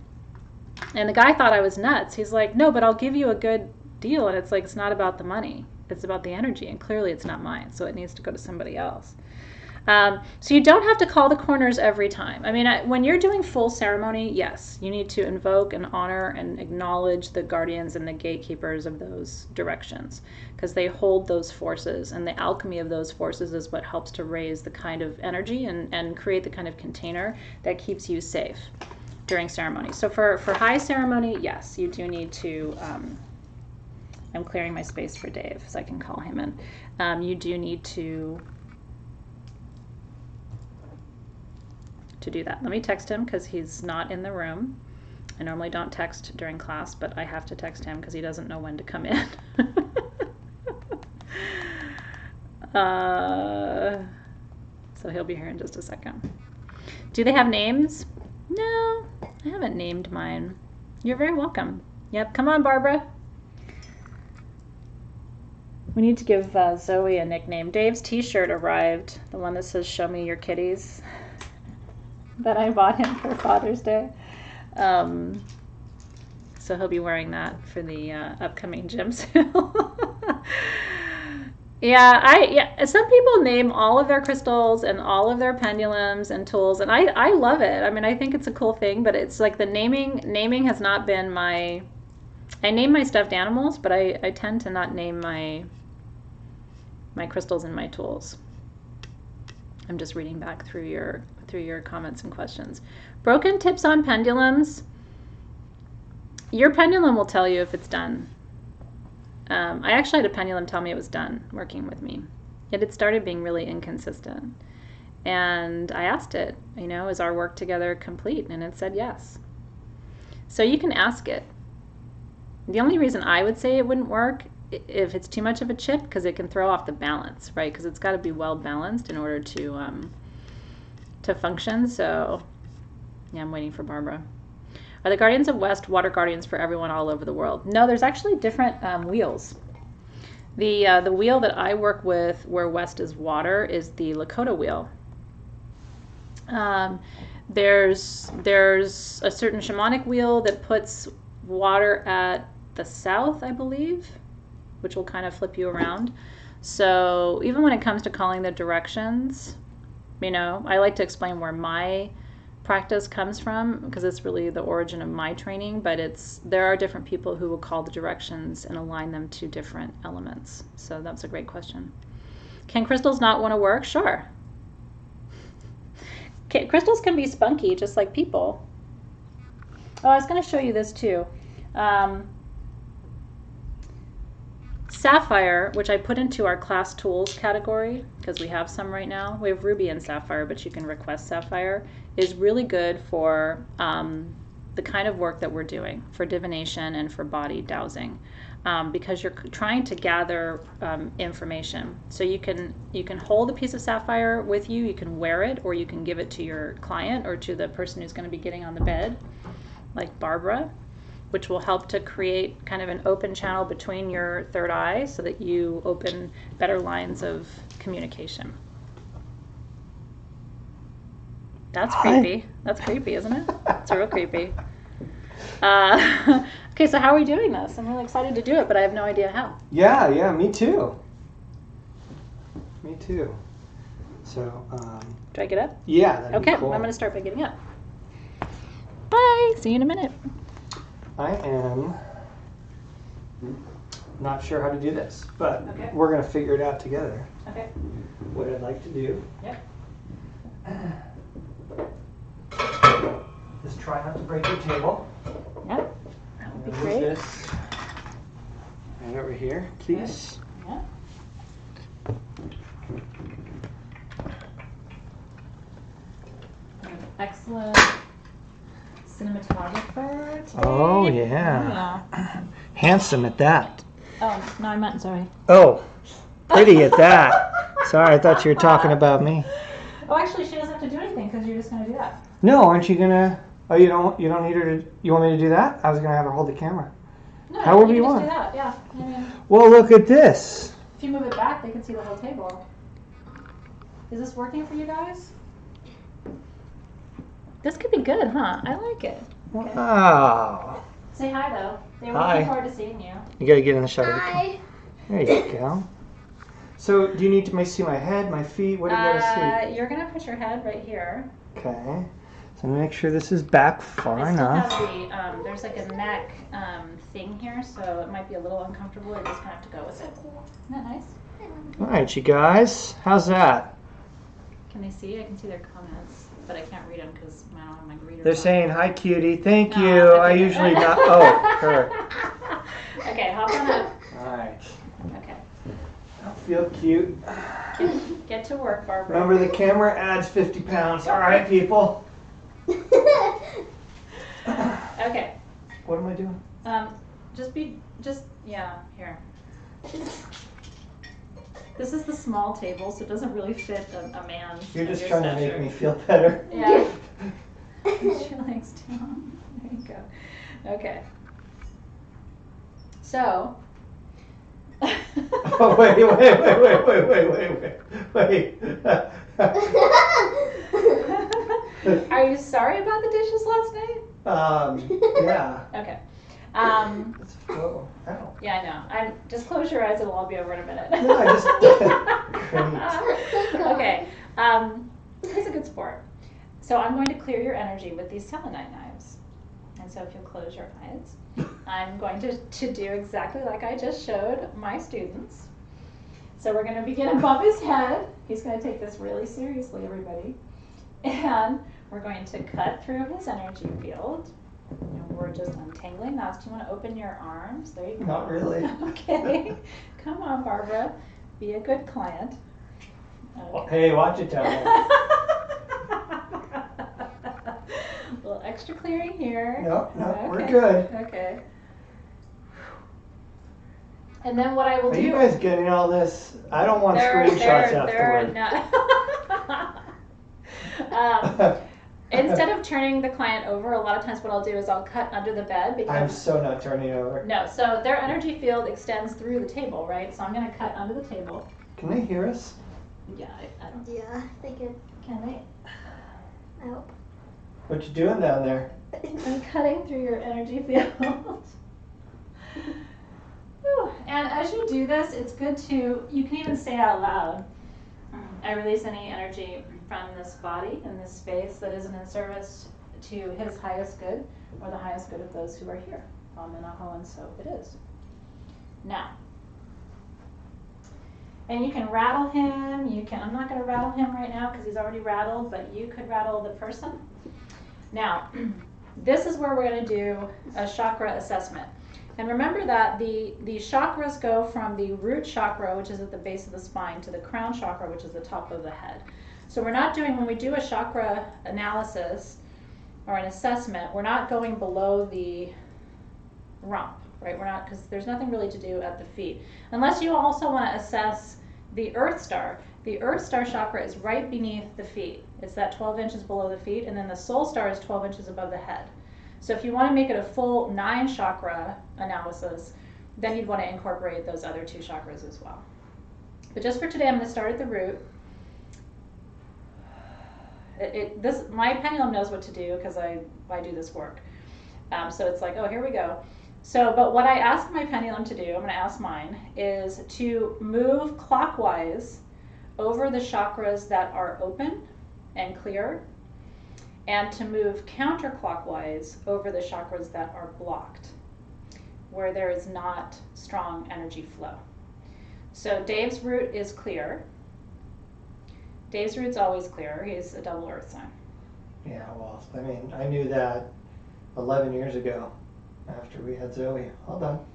And the guy thought I was nuts. He's like, no, but I'll give you a good deal. And it's like, it's not about the money. It's about the energy. And clearly it's not mine. So it needs to go to somebody else. So you don't have to call the corners every time. I mean, when you're doing full ceremony, yes, you need to invoke and honor and acknowledge the guardians and the gatekeepers of those directions, because they hold those forces, and the alchemy of those forces is what helps to raise the kind of energy and create the kind of container that keeps you safe during ceremony. So for high ceremony, yes, you do need to, I'm clearing my space for Dave so I can call him in. You do need to do that. Let me text him because he's not in the room. I normally don't text during class, but I have to text him because he doesn't know when to come in. So he'll be here in just a second. Do they have names? No, I haven't named mine. You're very welcome. Yep, come on, Barbara. We need to give Zoe a nickname. Dave's t-shirt arrived, the one that says "Show me your kitties," that I bought him for Father's Day. So he'll be wearing that for the upcoming gym sale. Yeah, some people name all of their crystals and all of their pendulums and tools, and I love it. I mean, I think it's a cool thing, but it's like the naming has not been my... I name my stuffed animals, but I tend to not name my crystals and my tools. I'm just reading back through your comments and questions. Broken tips on pendulums. Your pendulum will tell you if it's done. I actually had a pendulum tell me it was done working with me. It had started being really inconsistent. And I asked it, you know, is our work together complete? And it said yes. So you can ask it. The only reason I would say it wouldn't work if it's too much of a chip, because it can throw off the balance, right? Because it's got to be well balanced in order to function. So, yeah, I'm waiting for Barbara. Are the Guardians of West water guardians for everyone all over the world? No, there's actually different wheels. The wheel that I work with where West is water is the Lakota wheel. There's a certain shamanic wheel that puts water at the south, I believe, which will kind of flip you around. So even when it comes to calling the directions, you know, I like to explain where my practice comes from because it's really the origin of my training, but there are different people who will call the directions and align them to different elements. So that's a great question. Can crystals not want to work? Sure. Crystals can be spunky just like people. Oh, I was going to show you this too. Sapphire, which I put into our class tools category because we have some right now. We have ruby and sapphire, but you can request sapphire, is really good for the kind of work that we're doing for divination and for body dowsing, because you're trying to gather information. So you can hold a piece of sapphire with you, you can wear it, or you can give it to your client or to the person who's going to be getting on the bed, like Barbara, which will help to create kind of an open channel between your third eye so that you open better lines of communication. That's creepy. That's creepy, isn't it? It's real creepy. Okay, so how are we doing this? I'm really excited to do it, but I have no idea how. Yeah, me too. Me too. So, do I get up? Yeah, that'd okay, be cool. I'm going to start by getting up. Bye. See you in a minute. I am not sure how to do this, but Okay. we're going to figure it out together. Okay. What I'd like to do. Yep. Just try not to break your table. Yep. That would be Move great. this right over here, please. Yeah. Excellent cinematographer today. Oh, yeah. Handsome at that. Oh, no, I meant, sorry. Oh, pretty at that. Sorry, I thought you were talking about me. Oh, actually, she doesn't have to do anything because you're just going to do that. No, aren't you gonna? Oh, you don't need her to. You want me to do that? I was gonna have her hold the camera. No, However you can want. just do that, yeah. I mean, Well, look at this. if you move it back, they can see the whole table. Is this working for you guys? This could be good, huh? I like it. Okay. Wow. Say hi, though. They were Hi. looking forward to seeing you. You gotta get in the shot. Hi. There you go. So, do you need to see my head, my feet? What do you gotta You're going to put your head right here. see? Okay. So make sure this is back far I still enough. have the, there's like a neck thing here, so it might be a little uncomfortable. You just kind of have to go with it. Isn't that nice? All right, you guys. How's that? Can they see? I can see their comments, but I can't read them because I don't have my reader. They're saying hi, cutie. Thank No, you. that's I okay. usually not. Oh, her. Okay, hop on up. All right. Okay. I feel cute. Get to work, Barbara. Remember, the camera adds 50 pounds. All right, people. Okay. What am I doing? Yeah, here. This is the small table, so it doesn't really fit a man. You're of just your trying to stature. make me feel better. Yeah. Put your legs down. There you go. Okay. So. Oh, wait. Are you sorry about the dishes last night? Yeah. Okay. Let's go. Ow. Yeah, I know. Just close your eyes. It'll all be over in a minute. No, I just. Great. Okay. He's a good sport. So I'm going to clear your energy with these selenite knives. And so if you'll close your eyes, I'm going to do exactly like I just showed my students. So we're going to begin above his head. He's going to take this really seriously, everybody. And we're going to cut through his energy field. And we're just untangling that. Do you want to open your arms? There you go. Not really. Okay. Come on, Barbara. Be a good client. Hey, watch it, Tony. A little extra clearing here. No, Okay. we're good. Okay. And then what I will Are do. you guys getting all this? I don't want screenshots afterward. Instead of turning the client over, a lot of times what I'll do is I'll cut under the bed because I'm so not turning over. no, so their energy field extends through the table, right? So I'm going to cut under the table. Can they hear us? Yeah, I don't. Yeah, they can. Can they? I hope. What you doing down there? I'm cutting through your energy field. Whew. And as you do this, it's good to, you can even say out loud, I release any energy from this body and this space that isn't in service to his highest good or the highest good of those who are here. Amen, aho, and so it is. Now, and you can rattle him, I'm not going to rattle him right now because he's already rattled, but you could rattle the person. Now, this is where we're going to do a chakra assessment. And remember that the chakras go from the root chakra, which is at the base of the spine, to the crown chakra, which is the top of the head. So we're not doing, when we do a chakra analysis or an assessment, we're not going below the rump, right? We're not, because there's nothing really to do at the feet. Unless you also want to assess the Earth Star. The Earth Star chakra is right beneath the feet. It's that 12 inches below the feet, and then the Soul Star is 12 inches above the head. So if you want to make it a full 9 chakra analysis, then you'd want to incorporate those other 2 chakras as well. But just for today, I'm going to start at the root. My pendulum knows what to do because I do this work. So it's like, oh, here we go. So, but what I ask my pendulum to do, I'm going to ask mine, is to move clockwise over the chakras that are open and clear, and to move counterclockwise over the chakras that are blocked, where there is not strong energy flow. So Dave's root is clear. Dave's root's always clear. He's a double earth sign. Yeah, well, I mean, I knew that 11 years ago after we had Zoe. Hold on.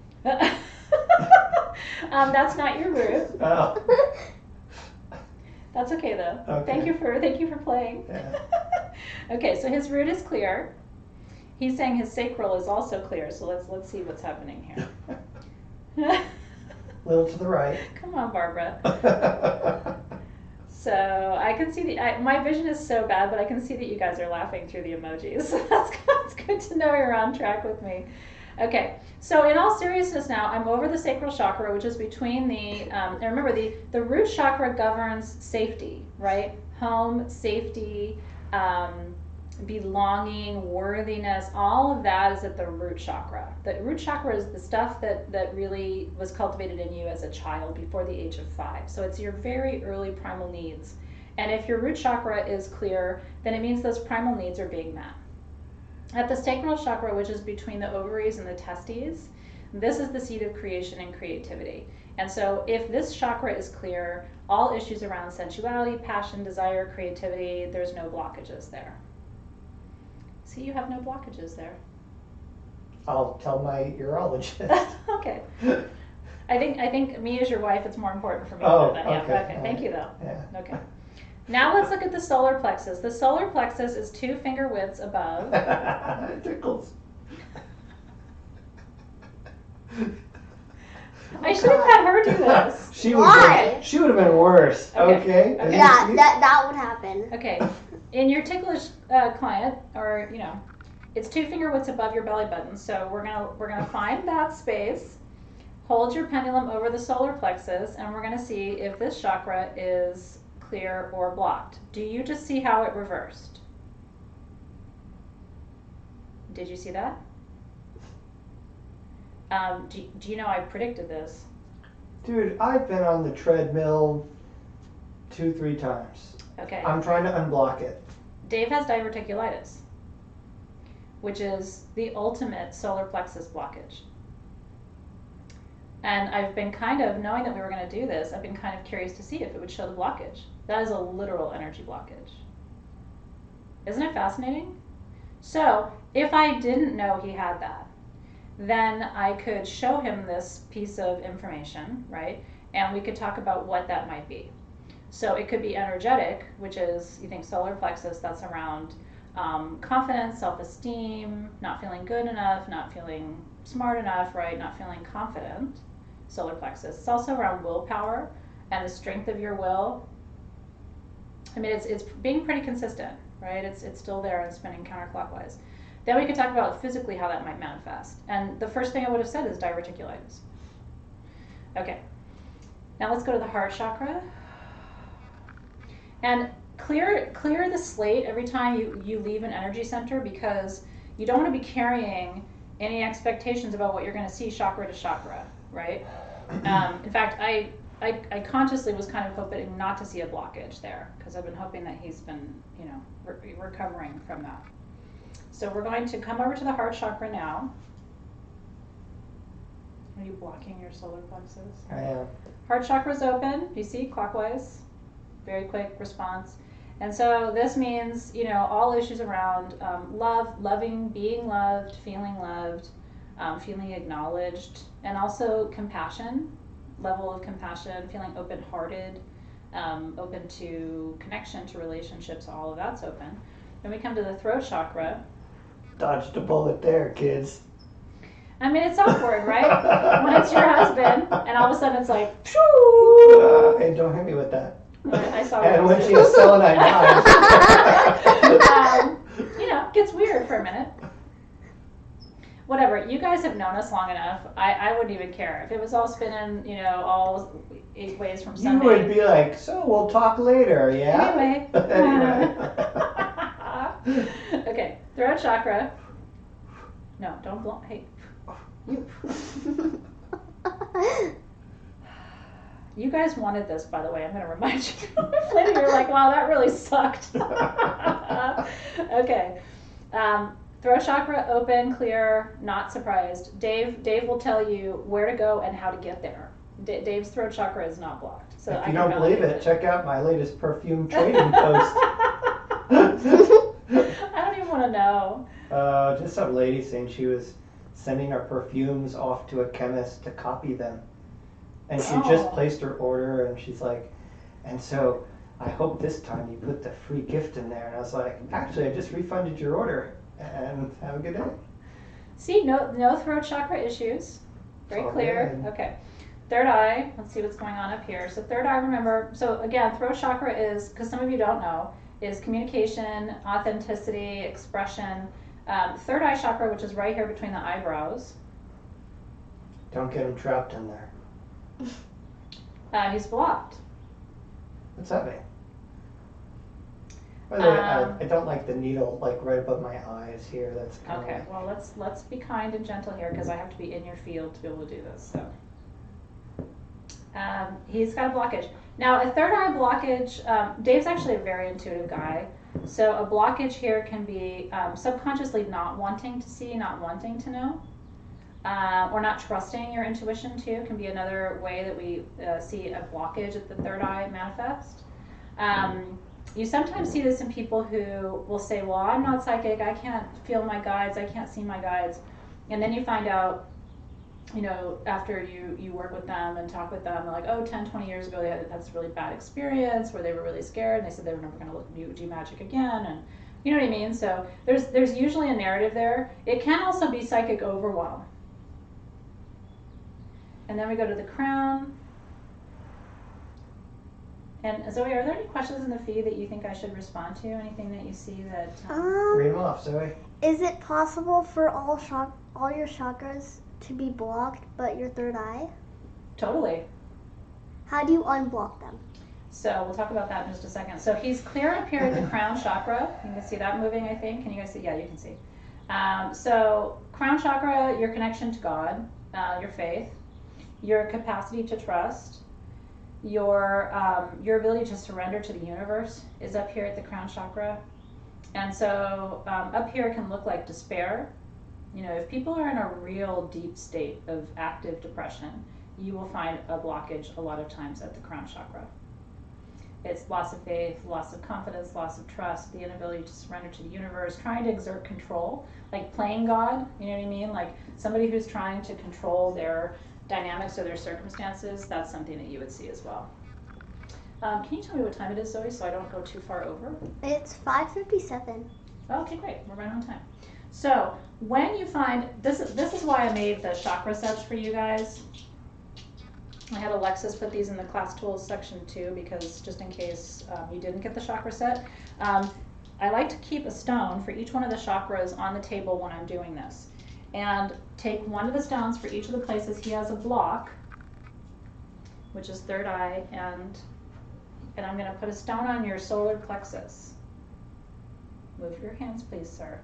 That's not your root. Oh. That's okay though. Okay. Thank you for playing. Yeah. Okay, so his root is clear. He's saying his sacral is also clear. So let's see what's happening here. A little to the right. Come on, Barbara. So I can see my vision is so bad, but I can see that you guys are laughing through the emojis. That's good to know you're on track with me. Okay, so in all seriousness now, I'm over the sacral chakra, which is between the, and remember the root chakra governs safety, right? Home, safety, belonging, worthiness, all of that is at the root chakra. The root chakra is the stuff that really was cultivated in you as a child before the age of 5. So it's your very early primal needs. And if your root chakra is clear, then it means those primal needs are being met. At the sacral chakra, which is between the ovaries and the testes, this is the seat of creation and creativity. And so if this chakra is clear, all issues around sensuality, passion, desire, creativity, there's no blockages there. See, you have no blockages there. I'll tell my urologist. Okay. I think me as your wife, it's more important for me. Oh, than that. okay. Yeah, okay. Thank you, though. Yeah. Okay. Now let's look at the solar plexus. The solar plexus is 2 finger widths above. It tickles. I should have had her do this. She Why? She would have been worse. Okay. Okay. Okay. Yeah, that would happen. Okay. In your ticklish client, or it's 2 finger widths above your belly button. So we're gonna find that space. Hold your pendulum over the solar plexus, and we're gonna see if this chakra is clear or blocked. Do you just see how it reversed? Did you see that? Do you know I predicted this? Dude, I've been on the treadmill 2-3 times. Okay. I'm trying to unblock it. Dave has diverticulitis, which is the ultimate solar plexus blockage. And I've been kind of, knowing that we were going to do this, I've been kind of curious to see if it would show the blockage. That is a literal energy blockage. Isn't it fascinating? So, if I didn't know he had that, then I could show him this piece of information, right? And we could talk about what that might be. So it could be energetic, which is, you think solar plexus, that's around confidence, self-esteem, not feeling good enough, not feeling smart enough, right? Not feeling confident. solar plexus. It's also around willpower and the strength of your will. I mean, it's being pretty consistent, right? It's still there and spinning counterclockwise. Then we could talk about physically how that might manifest. And the first thing I would have said is diverticulitis. Okay, now let's go to the heart chakra. And clear the slate every time you leave an energy center, because you don't want to be carrying any expectations about what you're going to see chakra to chakra, right? In fact, I consciously was kind of hoping not to see a blockage there, because I've been hoping that he's been, recovering from that. So we're going to come over to the heart chakra now. Are you blocking your solar plexus? I am. Heart chakra's open. You see, clockwise. Very quick response. And so this means, all issues around loving, being loved, feeling acknowledged, and also compassion, level of compassion, feeling open-hearted, open to connection, to relationships, all of that's open. Then we come to the throat chakra. Dodged a bullet there, kids. I mean, it's awkward, right? When it's your husband, and all of a sudden it's like, Hey, don't hit me with that. I saw And it. when she was selling that knife. Gets weird for a minute. Whatever. You guys have known us long enough. I wouldn't even care if it was all spinning, all 8 ways from You Sunday. would be like, so we'll talk later, yeah? Anyway. Anyway. Okay. Throat chakra. No, don't blow. Hey. You. You guys wanted this, by the way. I'm going to remind you. Later you're like, wow, that really sucked. Okay. Throat chakra, open, clear, not surprised. Dave will tell you where to go and how to get there. Dave's throat chakra is not blocked. So If you don't believe it, check out my latest perfume trading post. I don't even want to know. Just some lady saying she was sending her perfumes off to a chemist to copy them. And she just placed her order, and she's like, and so I hope this time you put the free gift in there. And I was like, actually, I just refunded your order, and have a good day. See, no throat chakra issues. Very clear. good. Okay. Third eye, let's see what's going on up here. So third eye, remember, so again, throat chakra is, because some of you don't know, is communication, authenticity, expression. Third eye chakra, which is right here between the eyebrows. Don't get him trapped in there. He's blocked. What's that mean? By the way, I don't like the needle right above my eyes here. That's kind Okay, well, let's be kind and gentle here, because I have to be in your field to be able to do this. So he's got a blockage. Now, a third eye blockage, Dave's actually a very intuitive guy. So a blockage here can be subconsciously not wanting to see, not wanting to know, or not trusting your intuition too, can be another way that we see a blockage at the third eye manifest. You sometimes see this in people who will say, well, I'm not psychic, I can't feel my guides, I can't see my guides. And then you find out, after you work with them and talk with them, like, 10, 20 years ago they had this really bad experience where they were really scared and they said they were never going to do magic again, and you know what I mean? So there's usually a narrative there. It can also be psychic overwhelm. And then we go to the crown. And Zoe, are there any questions in the feed that you think I should respond to? Anything that you see that... Read them off, Zoe. Is it possible for all your chakras to be blocked but your third eye? Totally. How do you unblock them? So we'll talk about that in just a second. So he's clear up here at the crown chakra. You can see that moving, I think. Can you guys see? Yeah, you can see. So crown chakra, your connection to God, your faith, your capacity to trust, your ability to surrender to the universe is up here at the crown chakra. And so up here can look like despair. If people are in a real deep state of active depression, you will find a blockage a lot of times at the crown chakra. It's loss of faith, loss of confidence, loss of trust, the inability to surrender to the universe, trying to exert control, like playing God, you know what I mean? Like somebody who's trying to control their dynamics or their circumstances, that's something that you would see as well. Can you tell me what time it is, Zoe, so I don't go too far over? It's 5:57. Okay, great. We're right on time. So when you find, this is why I made the chakra sets for you guys. I had Alexis put these in the class tools section too, because just in case you didn't get the chakra set. I like to keep a stone for each one of the chakras on the table when I'm doing this. And take one of the stones for each of the places he has a block, which is third eye, and I'm going to put a stone on your solar plexus. Move your hands, please, sir.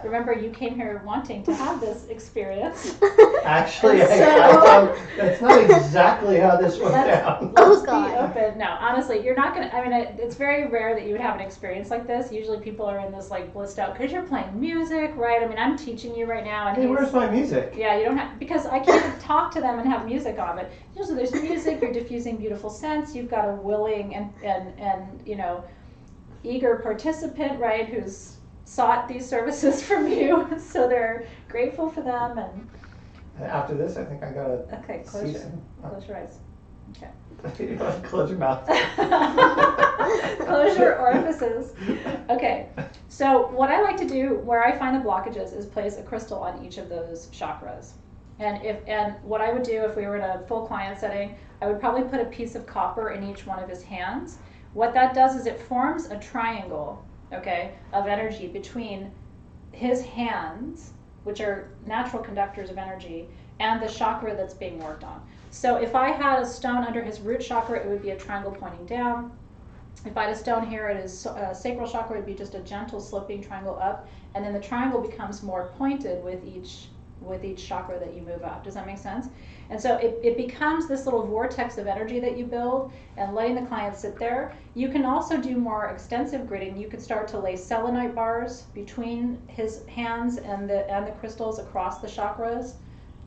Remember, you came here wanting to have this experience. Actually, So- that's not exactly how this went down. Let's Oh, be God. open. No, honestly, you're not gonna. I mean, it's very rare that you would have an experience like this. Usually, people are in this like blissed out because you're playing music, right? I mean, I'm teaching you right now, and Hey, he's. where's my music? Yeah, you don't have because I can't talk to them and have music on. But usually, there's music. You're diffusing beautiful scents. You've got a willing and you know, eager participant, right? Who's sought these services from you, so they're grateful for them. And After this, I think I gotta okay, see some. close your eyes. Close your mouth. Close your orifices. Okay, so what I like to do where I find the blockages is place a crystal on each of those chakras. And what I would do if we were in a full client setting, I would probably put a piece of copper in each one of his hands. What that does is it forms a triangle, okay, of energy between his hands, which are natural conductors of energy, and the chakra that's being worked on. So if I had a stone under his root chakra, it would be a triangle pointing down. If I had a stone here at his sacral chakra, it would be just a gentle sloping triangle up, and then the triangle becomes more pointed with each chakra that you move up. Does that make sense? And so it becomes this little vortex of energy that you build, and letting the client sit there. You can also do more extensive gridding. You could start to lay selenite bars between his hands and the crystals across the chakras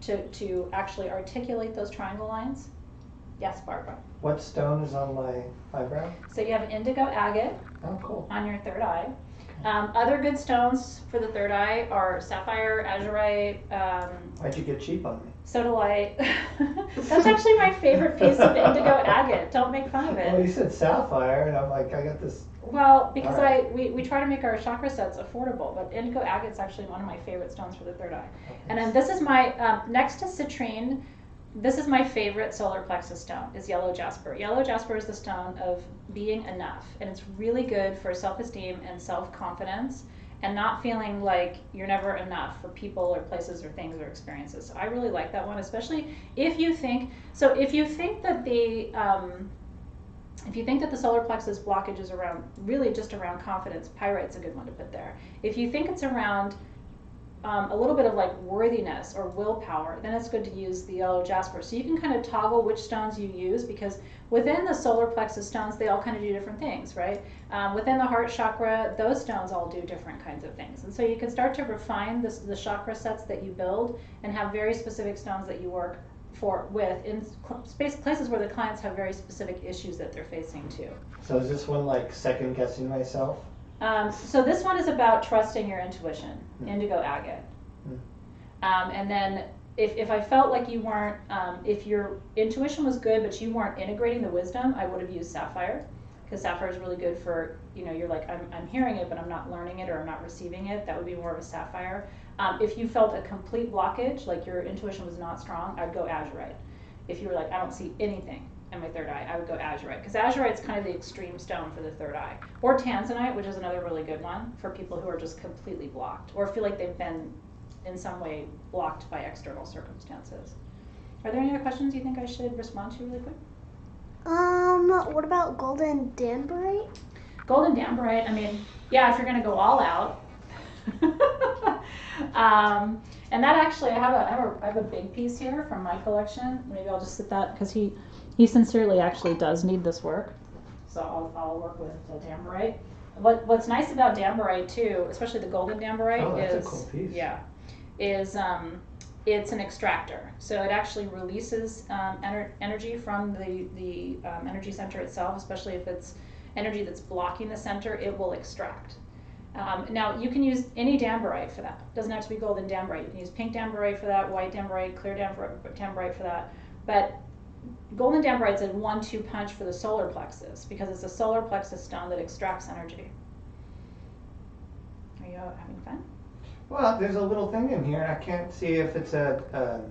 to actually articulate those triangle lines. Yes, Barbara. What stone is on my eyebrow? So you have indigo agate Oh, cool. on your third eye. Other good stones for the third eye are sapphire, azurite, Why'd you get cheap on me? sodalite. That's actually my favorite piece of indigo agate. Don't make fun of Well, it. you said sapphire, and I'm like, I got this. Well, because All right. we try to make our chakra sets affordable, but indigo agate's actually one of my favorite stones for the third eye. Okay. And then this is my, next to citrine, this is my favorite solar plexus stone, is yellow jasper. Yellow jasper is the stone of being enough, and it's really good for self-esteem and self-confidence and not feeling like you're never enough for people or places or things or experiences. So I really like that one, especially if you think, so if you think that the solar plexus blockage is around, really just around confidence, pyrite's a good one to put there. If you think it's around a little bit of like worthiness or willpower, then it's good to use the yellow jasper. So you can kind of toggle which stones you use, because within the solar plexus stones, they all kind of do different things, right? Within the heart chakra, those stones all do different kinds of things. And so you can start to refine the chakra sets that you build and have very specific stones that you work with in places where the clients have very specific issues that they're facing too. So is this one like second guessing myself? So this one is about trusting your intuition, indigo agate. And then if I felt like you weren't, if your intuition was good but you weren't integrating the wisdom, I would have used sapphire, because sapphire is really good for, you know, you're like, I'm hearing it but I'm not learning it or I'm not receiving it. That would be more of a sapphire. If you felt a complete blockage, like your intuition was not strong, I'd go azurite. If you were like, I don't see anything in my third eye, I would go azurite, because azurite is kind of the extreme stone for the third eye. Or tanzanite, which is another really good one for people who are just completely blocked or feel like they've been in some way blocked by external circumstances. Are there any other questions you think I should respond to really quick? What about golden damberite? Golden damberite, I mean, yeah, if you're gonna go all out. And that actually, I have a big piece here from my collection. Maybe I'll just sit that, because he sincerely actually does need this work. So I'll work with damberite. What's nice about damberite too, especially the golden damberite, that's a cool piece. is it's an extractor. So it actually releases energy from the energy center itself, especially if it's energy that's blocking the center, it will extract. Now you can use any damberite for that. It doesn't have to be golden damberite. You can use pink damberite for that, white damberite, clear damberite for that. But golden damberite's a 1-2 punch for the solar plexus, because it's a solar plexus stone that extracts energy. Are you having fun? Well, there's a little thing in here. I can't see if it's a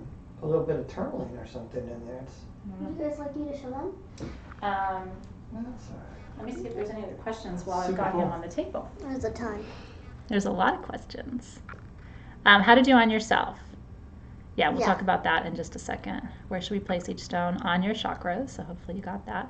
a little bit of tourmaline or something in there. Would you guys like me to show them? That's all right. Let me see if there's any other questions while I've Super got cool. him on the table. There's a ton. There's a lot of questions. How to do on yourself. Yeah, we'll Yeah. talk about that in just a second. Where should we place each stone? On your chakras, so hopefully you got that.